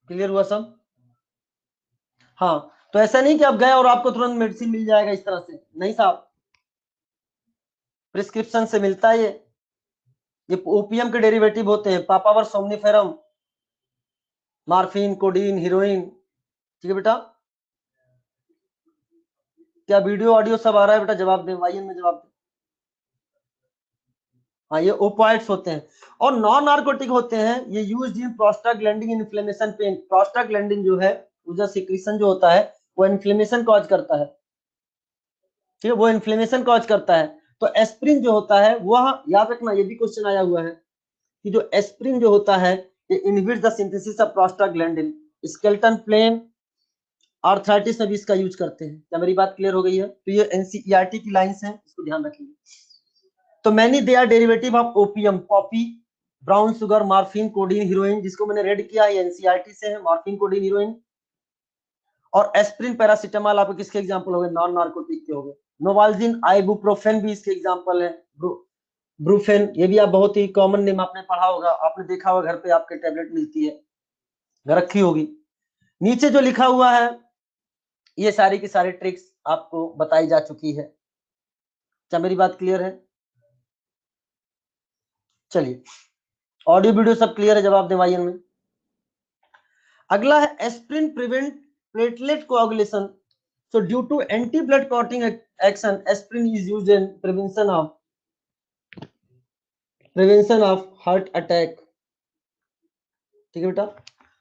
A: क्लियर हुआ सब। हाँ, तो ऐसा नहीं कि आप गए और आपको तुरंत मेडिसिन मिल जाएगा इस तरह से, नहीं साहब, प्रिस्क्रिप्शन से मिलता है ये ओपीएम के डेरिवेटिव होते हैं, पापावर, सोमनिफेरम, मार्फिन, कोडीन, हीरोइन। ठीक है बेटा, क्या वीडियो ऑडियो सब आ रहा है बेटा, जवाब दें, वाईएन में जवाब दें। हाँ, ये ओपाइड्स होते हैं। और नॉन नार्कोटिक होते हैं, ये used in prostaglandin inflammation pain. Prostaglandin जो है, उसका सिक्रीशन जो होता है, वो इन्फ्लेमेशन कॉज करता है। ठीक है, वो इन्फ्लेमेशन कॉज करता है। तो एस्प्रिन जो होता है, वह याद रखना, ये भी क्वेश्चन आया हुआ है कि जो एस्प्रिन जो होता है, ये inhibits the synthesis of prostaglandin. Skeleton plain arthritis में भी इसका यूज करते हैं। क्या मेरी बात क्लियर हो गई है। तो ये एनसीईआरटी की लाइंस हैं, इसको ध्यान रखिए। तो many they are derivative of opium, poppy, brown sugar, morphine, codeine, heroin, जिसको मैंने रेड किया है एनसीईआरटी से है, मॉर्फिन, कोडीन, हीरोइन। और एस्प्रिन, पैरासीटामॉल आपके किसके एग्जांपल हो गए, नॉन नार्कोटिक के हो गए। नोवाल्जिन, आइबुप्रोफेन भी इसके एग्जांपल है। ब्रूफेन, ये भी आप बहुत ही कॉमन नेम आपने पढ़ा होगा, आपने देखा होगा घर पे आपके टैबलेट मिलती है, घर रखी होगी। नीचे जो लिखा हुआ है, ये सारी की सारी ट्रिक्स आपको बताई जा चुकी है। क्या मेरी बात क्लियर है। चलिए, ऑडियो वीडियो सब क्लियर है, जवाब दें वाईएन में। अगला है aspirin prevent platelet coagulation. So due to anti-blood clotting action, aspirin is used in prevention of heart attack. ठीक है बेटा,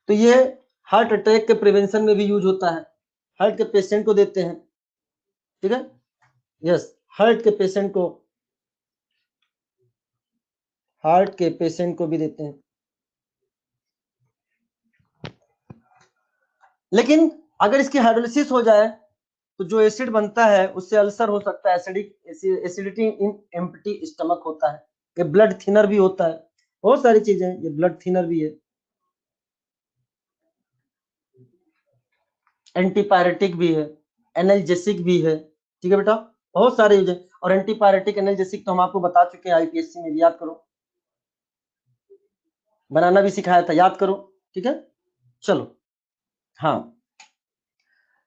A: तो ये हार्ट अटैक के प्रिवेंशन में भी यूज होता है, हार्ट के पेशेंट को देते हैं। ठीक है, यस, हार्ट के पेशेंट को, हार्ट के पेशेंट को भी देते हैं। लेकिन अगर इसकी हाइड्रोलिसिस हो जाए, तो जो एसिड बनता है उससे अल्सर हो सकता है, एसिडिटी इन एम्प्टी स्टमक होता है। ये ब्लड थिनर भी होता है, बहुत सारी चीजें, ये ब्लड थिनर भी है, एंटीपायरेटिक भी है, एनाल्जेसिक भी है। ठीक है बेटा, बहुत सारे यूज है। और एंटीपायरेटिक, एनाल्जेसिक तो हम आपको बता चुके हैं आईपीएससी में भी, याद करो, बनाना भी सिखाया था, याद करो। ठीक है, चलो, हाँ,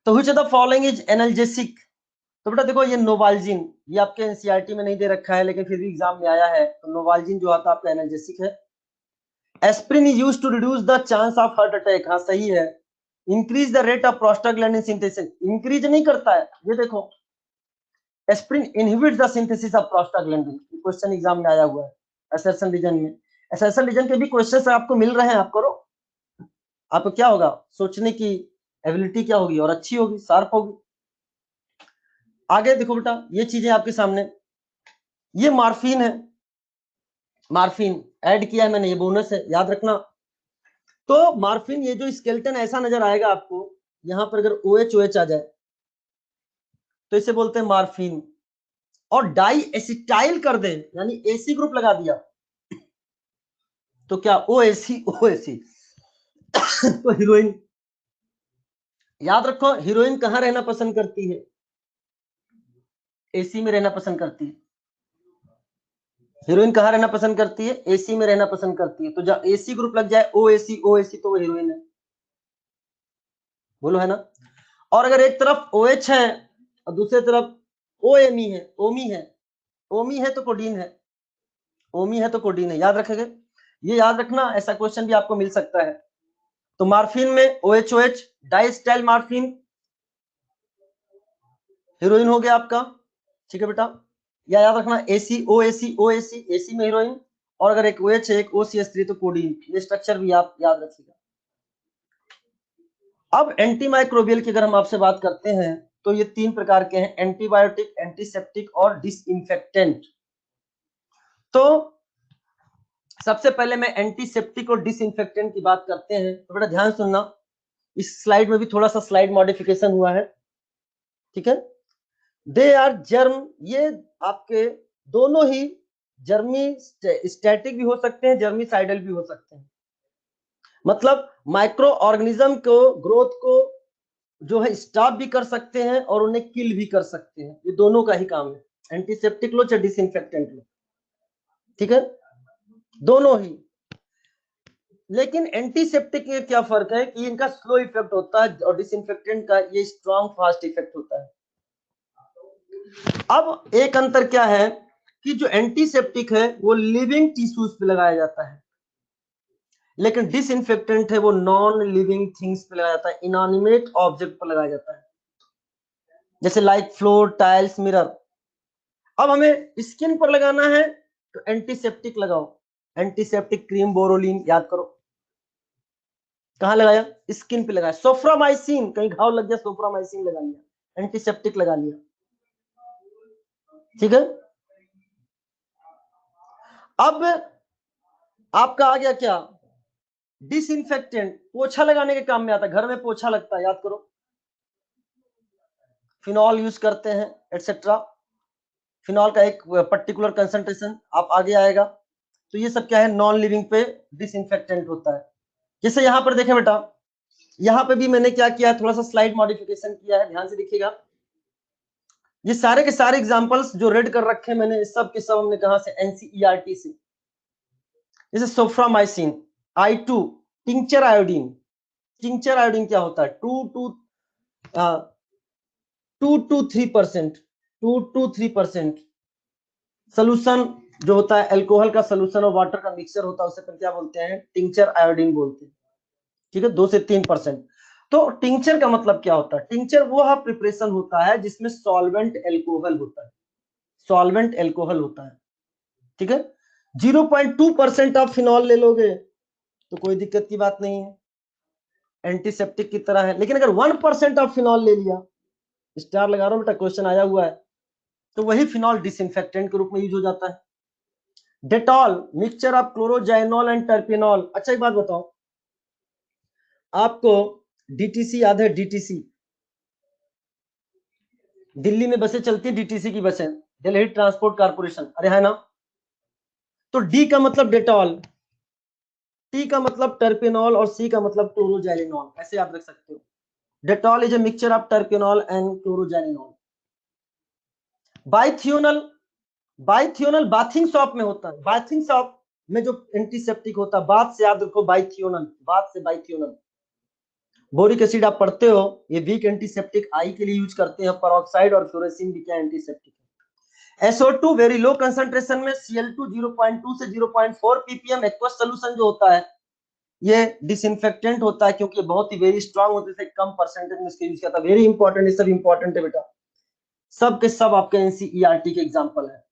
A: तो which of the following is analgesic. तो बेटा देखो, ये नोवाल्जिन, ये आपके एनसीईआरटी में नहीं दे रखा है, लेकिन फिर भी एग्जाम में आया है। तो नोवाल्जिन जो आता है आपका एनाल्जेसिक है। Aspirin is used to reduce the chance of heart attack, हाँ सही है। Increase the rate of prostaglandin synthesis, increase नहीं करता है, ये देखो, aspirin inhibits the synthesis of prostaglandin. Question exam में आया हुआ है असर्शन रीजन में। असर्शन रीजन के भी क्वेश्चंस आपको मिल रहे हैं, आप करो, आपको क्या होगा, सोचने की एबिलिटी क्या होगी, और अच्छी होगी, शार्प होगी। आगे देखो बेटा, ये चीजें आपके सामने, ये मार्फिन है, मार्फिन ऐड किया है मैंने, ये बोनस है, याद रखना। तो मार्फिन, ये जो स्केलेटन ऐसा नजर आएगा आपको, यहां पर अगर OH OH आ जाए तो इसे बोलते हैं मार्फिन। और डाई एसिटाइल कर दें, यानी एसी ग्रुप लगा दिया, तो क्या ओएसी ओएसी तो हीरोइन, याद रखो हीरोइन कहां रहना पसंद करती है, एसी में रहना पसंद करती है। हीरोइन कहां रहना पसंद करती है, एसी में रहना पसंद करती है। तो जब एसी ग्रुप लग जाए ओएसी ओएसी तो वो हीरोइन है, बोलो है ना। और अगर एक तरफ OH है और दूसरी तरफ OME है, ओमी है तो कोडीन है, ओमी है तो कोडीन है, याद रखेंगे, ये याद रखना, ऐसा क्वेश्चन भी आपको मिल सकता है। तो मार्फिन में OH डाइस्टाइल मार्फिन हीरोइन हो गया आपका, ठीक है बेटा। या याद रखना एसी ओएसी ओएसी, एसी में हीरोइन, और अगर एक OH है एक OCH3 तो कोडीन, ये स्ट्रक्चर भी आप याद रखिएगा। अब एंटीमाइक्रोबियल की अगर हम आपसे बात करते हैं तो ये 3 प्रकार के हैं, एंटीबायोटिक, एंटीसेप्टिक और डिसइंफेक्टेंट। तो सबसे पहले मैं एंटीसेप्टिक और डिसइंफेक्टेंट की बात करते हैं, तो बेटा ध्यान सुनना, इस स्लाइड में भी थोड़ा सा स्लाइड मॉडिफिकेशन हुआ है, ठीक है। दे आर जर्म, ये आपके दोनों ही जर्मी स्टैटिक भी हो सकते हैं, जर्मीसाइडल भी हो सकते हैं। मतलब माइक्रो ऑर्गेनिज्म को ग्रोथ को जो है स्टॉप भी कर सकते हैं और उन्हें किल भी कर सकते हैं, ये दोनों का ही काम है, एंटीसेप्टिक लो चाहे डिसइंफेक्टेंट लो, ठीक है, दोनों ही। लेकिन एंटीसेप्टिक में क्या फर्क है कि इनका स्लो इफेक्ट होता है और डिसइंफेक्टेंट का ये स्ट्रॉन्ग फास्ट इफेक्ट होता है। अब एक अंतर क्या है कि जो एंटीसेप्टिक है वो लिविंग टिश्यूज पे लगाया जाता है, लेकिन डिसइंफेक्टेंट है वो नॉन लिविंग थिंग्स पे लगाया जाता है, इनएनिमेट ऑब्जेक्ट पर लगाया जाता है, जैसे लाइक फ्लोर, टाइल्स, मिरर। अब हमें स्किन पर लगाना है तो एंटीसेप्टिक लगाओ, एंटीसेप्टिक क्रीम बोरोलिन, याद करो कहां लगाया, स्किन पे लगाया। सोफ्रामाइसिन, कहीं घाव लग गया सोफ्रामाइसिन लगा लिया, एंटीसेप्टिक लगा लिया, ठीक है। अब आपका आ गया क्या, डिसइंफेक्टेंट, पोछा लगाने के काम में आता है, घर में पोछा लगता है, याद करो, फिनॉल यूज करते हैं एटसेट्रा, फिनॉल का एक पर्टिकुलर कंसंट्रेशन आप आगे आएगा। तो ये सब क्या है, नॉन लिविंग पे डिसइंफेक्टेंट होता है। जैसे यहां पर देखें बेटा, यहां पे भी मैंने क्या किया है, थोड़ा सा स्लाइड मॉडिफिकेशन किया है, ध्यान से देखिएगा। ये सारे के सारे एग्जांपल्स जो रेड कर रखे हैं मैंने, सब के सब हमने कहा से, एनसीईआरटी से। जैसे Soframycin, I2, tincture iodine, tincture iodine क्या होता है, 2 to 3% सोल्यूशन जो होता है, अल्कोहल का सोल्यूशन और वाटर का मिक्सचर होता है, उसे फिर क्या बोलते हैं, टिंचर आयोडीन बोलते हैं, ठीक है, 2 से 3%। तो टिंचर का मतलब क्या होता है, टिंचर वो प्रिपरेशन होता है जिसमें सॉल्वेंट एल्कोहल होता है, सॉल्वेंट एल्कोहल होता है, ठीक है। 0.2% आप फिनॉल ले लोगे तो कोई दिक्कत की बात नहीं है, एंटीसेप्टिक की तरह है। लेकिन अगर 1% आप फिनॉल ले लिया, स्टार लगा रहा हूं बेटा, क्वेश्चन आया हुआ है, तो वही फिनॉल डिसइंफेक्टेंट के रूप में यूज हो जाता है। Dettol, mixture of chloroxylenol and terpineol. अच्छा एक बात बताओ, आपको डीटीसी याद है, डीटीसी, दिल्ली में बसें चलती है, डीटीसी की बसें, दिल्ली ट्रांसपोर्ट कारपोरेशन, अरे है ना। तो डी का मतलब डेटॉल, टी का मतलब टर्पेनॉल और सी का मतलब क्लोरोजाइलिनॉल, ऐसे आप रख सकते हो। Dettol is a mixture of terpineol and chloroxylenol. Bithionol, bithionol bathing soap में होता है, बाथिंग सॉप में जो एंटीसेप्टिक होता है, बात से याद रखो, बाइथियोनल, बात से बाइथियोनल। बोरिक एसिड आप पढ़ते हो, ये वीक एंटीसेप्टिक आई के लिए यूज करते हैं, पेरोक्साइड और फ्लोरेसिन भी क्या एंटीसेप्टिक है। SO2 वेरी लो कंसंट्रेशन में, Cl2 0.2 से 0.4 ppm एक्वस सोल्यूशन जो होता है, ये डिसइंफेक्टेंट होता है, क्योंकि बहुत ही वेरी स्ट्रांग होते हैं, कम परसेंटेज में इसका यूज किया था। वेरी इंपॉर्टेंट, ये सब इंपॉर्टेंट है बेटा, सब के सब आपके एनसीईआरटी के एग्जांपल है।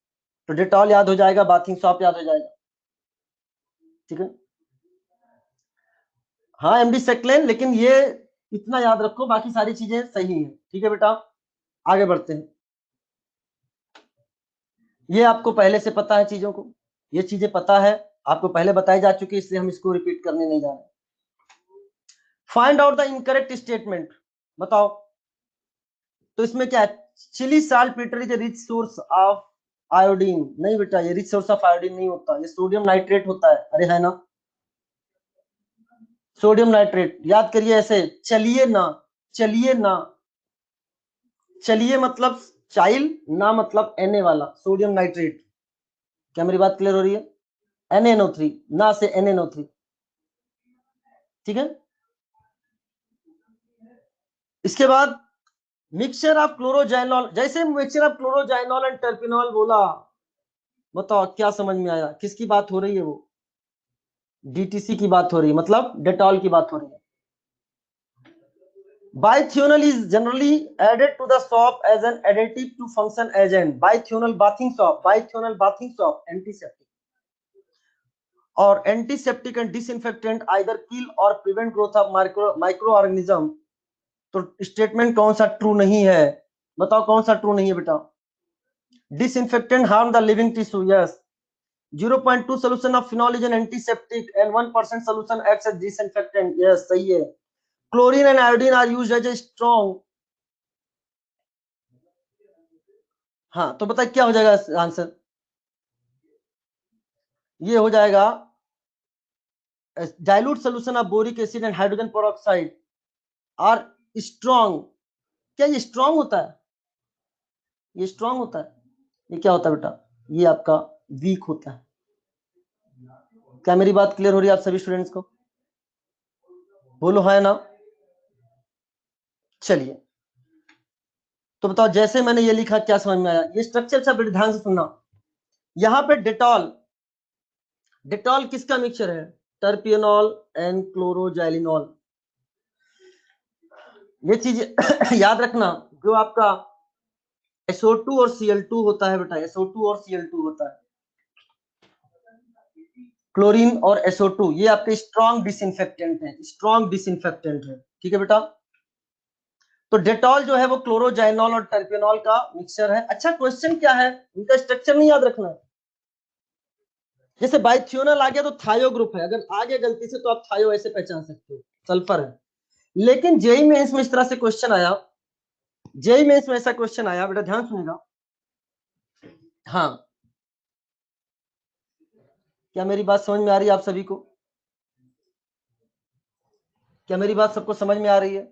A: तो डेटॉल याद हो जाएगा, बाथिंग सॉप याद हो जाएगा, ठीक है। हाँ एमडी सेक्लेन, लेकिन ये इतना याद रखो, बाकी सारी चीजें सही है, ठीक है बेटा। आगे बढ़ते हैं, ये आपको पहले से पता है चीजों को, ये चीजें पता है आपको, पहले बताई जा चुकी है, इसलिए हम इसको रिपीट करने नहीं जा रहे। Find out the incorrect statement, बताओ। तो इसमें क्या है, Chile saltpetre is a rich source of iodine. नहीं बेटा, ये रिच सोर्स ऑफ आयोडीन नहीं होता, ये सोडियम नाइट्रेट होता है। अरे है ना, सोडियम नाइट्रेट। याद करिए ऐसे, चलिए ना, चलिए ना, चलिए मतलब चाइल्ड, ना मतलब Na वाला, सोडियम नाइट्रेट। क्या मेरी बात क्लियर हो रही है? NaNO3, ना से NaNO3, ठीक है। इसके बाद मिक्सचर ऑफ क्लोरोजाइनॉल, जैसे मिक्सचर ऑफ क्लोरोजाइनॉल एंड टर्पिनॉल बोला, बताओ क्या समझ में आया? किसकी बात हो रही है? वो DTC की बात हो रही है, मतलब डेटॉल की बात हो रही है। Bithionol is generally added to the soap as an additive to function agent. Bithionol bathing soap, antiseptic और antiseptic and disinfectant either kill or prevent growth of microorganism। तो स्टेटमेंट कौन सा ट्रू नहीं है? बताओ कौन सा ट्रू नहीं है बेटा? Disinfectant harm the living tissue, yes. 0.2 solution of phenol is an antiseptic and 1% solution acts as disinfectant, yes सही है। Chlorine and iodine are used as a strong। हाँ तो बताइए क्या हो जाएगा आंसर? ये हो जाएगा dilute solution of boric acid and hydrogen peroxide are strong. क्या ये स्ट्रॉन्ग होता है? ये स्ट्रॉन्ग होता है? ये क्या होता है बेटा? ये आपका वीक होता है। क्या मेरी बात क्लियर हो रही है आप सभी स्टूडेंट्स को? बोलो है ना। चलिए तो बताओ, जैसे मैंने ये लिखा क्या समझ में आया? ये स्ट्रक्चर सब ध्यान से सुनना। यहाँ पे डेटॉल, डेटॉल किसका मिक्सचर है? टर्पियोनॉल एंड क्लोरोजाइलिनॉल। ये चीज याद रखना, जो आपका SO2 और Cl2 होता है बेटा, SO2 और Cl2 होता है, क्लोरीन और SO2, ये आपके स्ट्रॉन्ग डिसइंफेक्टेंट है, स्ट्रॉन्ग डिसइंफेक्टेंट है, ठीक है बेटा। तो डेटॉल जो है वो क्लोरोजाइनॉल और टर्पियोनॉल का मिक्सचर है। अच्छा क्वेश्चन क्या है, इनका स्ट्रक्चर नहीं याद रखना है। जैसे बाइथियोनल आ गया तो थायो ग्रुप है, अगर आ गया गलती से तो आप थायो ऐसे पहचान सकते हो, सल्फर है। लेकिन जेई मेंस में इस तरह से क्वेश्चन आया, जेई मेंस में ऐसा क्वेश्चन आया बेटा, ध्यान सुनेगा। हाँ, क्या मेरी बात समझ में आ रही है आप सभी को? क्या मेरी बात सबको समझ में आ रही है?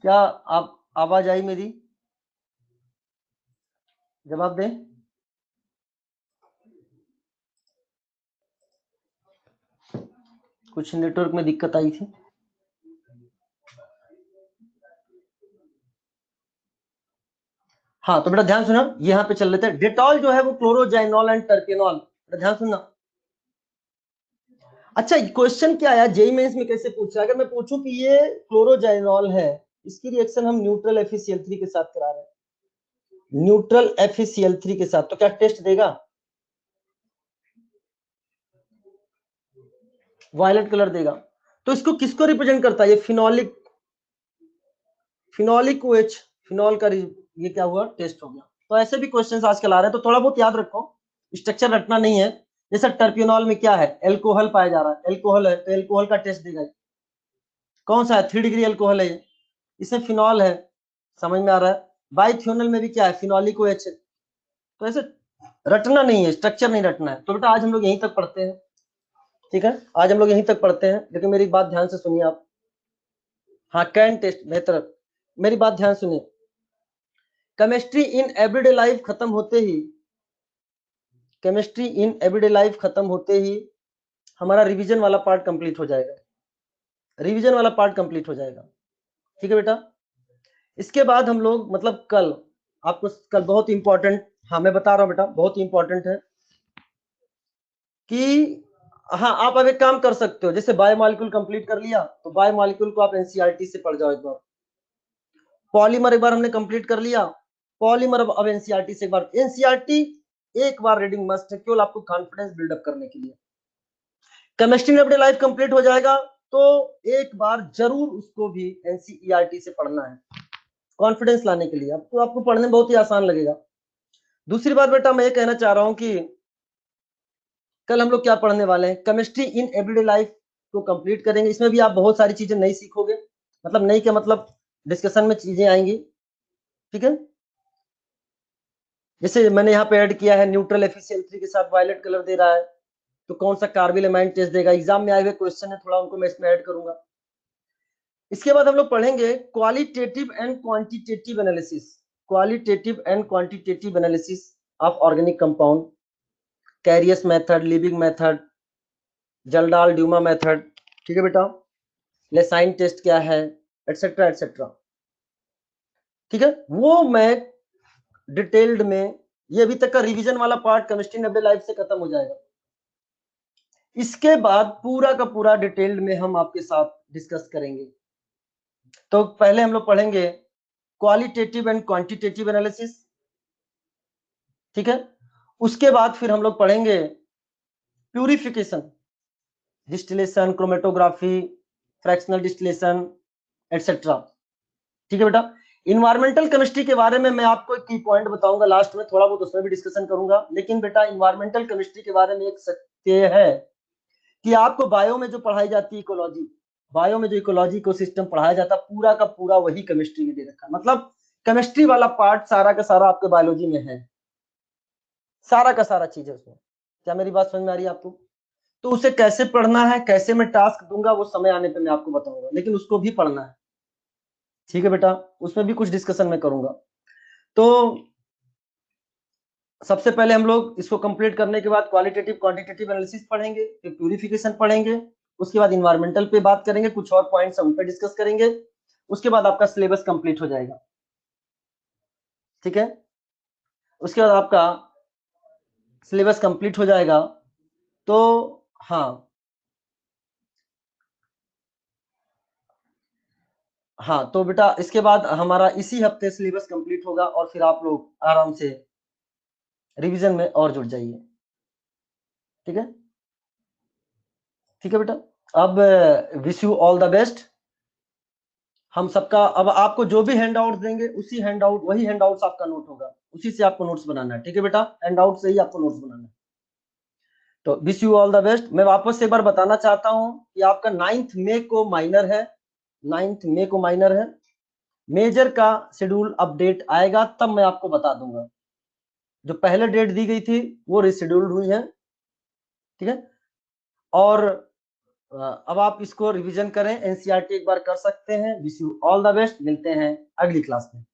A: क्या आप आवाज आई मेरी? जवाब दें। कुछ नेटवर्क में दिक्कत आई थी। हाँ तो बेटा ध्यान सुना, यहाँ पे चल लेते हैं। डेटॉल जो है वो क्लोरोजाइनॉल एंड टर्पियोनॉल, ध्यान सुनना। अच्छा क्वेश्चन क्या आया जेई मेंस में, कैसे पूछा? अगर मैं पूछूं कि ये क्लोरोजाइनॉल है, इसकी रिएक्शन हम न्यूट्रल FeCl3 के साथ करा रहे हैं, न्यूट्रल FeCl3 के साथ, तो क्या टेस्ट देगा? वायलेट कलर देगा। तो इसको किसको रिप्रेजेंट करता है? ये फिनोलिक, फिनोलिक OH, फिनॉल का ये क्या हुआ? टेस्ट हो गया। तो ऐसे भी क्वेश्चंस आजकल आ रहे हैं, तो थोड़ा बहुत याद रखो, स्ट्रक्चर रटना नहीं है। जैसे टर्पियोनॉल में क्या है? एल्कोहल पाया जा रहा है, एल्कोहल है तो एल्कोहल का टेस्ट देगा। कौन सा है? 3 डिग्री एल्कोहल है, इसमें फिनॉल है, समझ में आ रहा है। बाइथियोनल में भी क्या है? Phenolic OH। तो ऐसे रटना नहीं है, स्ट्रक्चर नहीं रटना है। तो बेटा आज हम लोग यहीं तक पढ़ते हैं, ठीक है, आज हम लोग यहीं तक पढ़ते हैं। लेकिन मेरी बात ध्यान से सुनिए आप। हाँ कैन टेस्ट बेहतर, मेरी बात ध्यान सुनिए। केमिस्ट्री इन एवरीडे लाइफ खत्म होते ही, केमिस्ट्री इन एवरीडे लाइफ खत्म होते ही हमारा रिवीजन वाला पार्ट कंप्लीट हो जाएगा, रिवीजन वाला पार्ट कंप्लीट हो जाएगा, ठीक है बेटा। इसके बाद हम लोग मतलब कल, आपको कल बहुत इंपॉर्टेंट, हाँ मैं बता रहा हूँ बेटा, बहुत इंपॉर्टेंट है। कि हाँ, आप अब एक काम कर सकते हो, जैसे बायोमॉलिक्यूल कंप्लीट कर लिया तो बायोमॉलिक्यूल को आप एनसीईआरटी से पढ़ जाओ एक बार। पॉलीमर एक बार हमने कंप्लीट कर लिया, पॉलीमर अब एनसीईआरटी से एनसीईआरटी एक बार रीडिंग मस्ट है, केवल आपको कॉन्फिडेंस बिल्डअप करने के लिए। केमिस्ट्री एवरीडे लाइफ कंप्लीट हो जाएगा तो एक बार जरूर उसको भी एनसीईआरटी से पढ़ना है, कॉन्फिडेंस लाने के लिए। आपको पढ़ने में बहुत ही आसान लगेगा। दूसरी बात बेटा मैं ये कहना चाह रहा हूं कि कल हम लोग क्या पढ़ने वाले हैं, केमिस्ट्री इन एवरीडे लाइफ को कंप्लीट करेंगे। इसमें भी आप बहुत सारी चीजें नई सीखोगे, मतलब नई क्या मतलब डिस्कशन में चीजें आएंगी, ठीक है। जैसे मैंने यहाँ पे ऐड किया है न्यूट्रल एफिशिएंसी के साथ वायलेट कलर दे रहा है, तो कौन सा कार्बिल एमाइन टेस्ट देगा, एग्जाम में आए हुए क्वेश्चन है, थोड़ा उनको मैं इसमें ऐड करूंगा। इसके बाद हम लोग पढ़ेंगे qualitative and quantitative analysis, qualitative and quantitative analysis of organic compound, Carius method, Liebig method, Kjeldahl Dumas method, ठीक है बेटा, लेसाइन टेस्ट क्या है, एटसेट्रा एटसेट्रा, ठीक है। वो मैं डिटेल्ड में, ये अभी तक का रिवीजन वाला part chemistry in everyday life से खत्म हो जाएगा। इसके बाद पूरा का पूरा डिटेल्ड में हम आपके साथ डिस्कस करेंगे। तो पहले हम लोग पढ़ेंगे क्वालिटेटिव एंड क्वांटिटेटिव एनालिसिस, ठीक है। उसके बाद फिर हम लोग पढ़ेंगे purification, distillation, chromatography, fractional distillation, etcetera, ठीक है बेटा। इन्वायरमेंटल केमिस्ट्री के बारे में मैं आपको एक की पॉइंट बताऊंगा लास्ट में, थोड़ा बहुत उसमें भी डिस्कशन करूंगा। लेकिन बेटा इन्वायरमेंटल केमिस्ट्री के बारे में एक सत्य है कि आपको बायो में जो पढ़ाई जाती है इकोलॉजी, बायो में जो इकोलॉजी को सिस्टम पढ़ाया जाता है पूरा का पूरा वही केमिस्ट्री में दे रखा है। मतलब केमिस्ट्री वाला पार्ट सारा का सारा आपके बायोलॉजी में है, सारा का सारा चीज है उसमें। क्या मेरी बात समझ में आ रही है आपको? तो उसे कैसे पढ़ना है, कैसे मैं टास्क दूंगा, वो समय आने पे मैं आपको बताऊंगा, लेकिन उसको भी पढ़ना है, ठीक है बेटा। उसमें भी कुछ डिस्कशन मैं करूंगा। तो सबसे पहले हम लोग इसको कंप्लीट करने के बाद क्वालिटेटिव क्वांटिटेटिव एनालिसिस पढ़ेंगे, फिर प्यूरिफिकेशन पढ़ेंगे, उसके बाद इन्वायरमेंटल पे बात करेंगे, कुछ और पॉइंट्स हम पे डिस्कस करेंगे, उसके बाद आपका सिलेबस कंप्लीट हो जाएगा, ठीक है। उसके बाद आपका सिलेबस कंप्लीट हो जाएगा तो हाँ हाँ, तो बेटा इसके बाद हमारा इसी हफ्ते सिलेबस कंप्लीट होगा और फिर आप लोग आराम से रिवीजन में और जुड़ जाइए, ठीक है। ठीक है बेटा, अब wish you all the best. हम सबका अब आपको जो भी हैंड आउट देंगे उसी हैंड आउट, वही हैंड आउट आपका नोट होगा, उसी से आपको नोट्स बनाना है, ठीक है बेटा। हैंड आउट से ही आपको नोट्स बनाना है। तो wish you all the best. मैं वापस से एक बार बताना चाहता हूं कि आपका 9 मई को माइनर है, 9 मई को माइनर है। मेजर का शेड्यूल अपडेट आएगा तब मैं आपको बता दूंगा। जो पहले डेट दी गई थी वो रिशेड्यूल्ड हुई है, ठीक है। और अब आप इसको रिवीजन करें, एनसीईआरटी एक बार कर सकते हैं। Wish you all the best, मिलते हैं अगली क्लास में।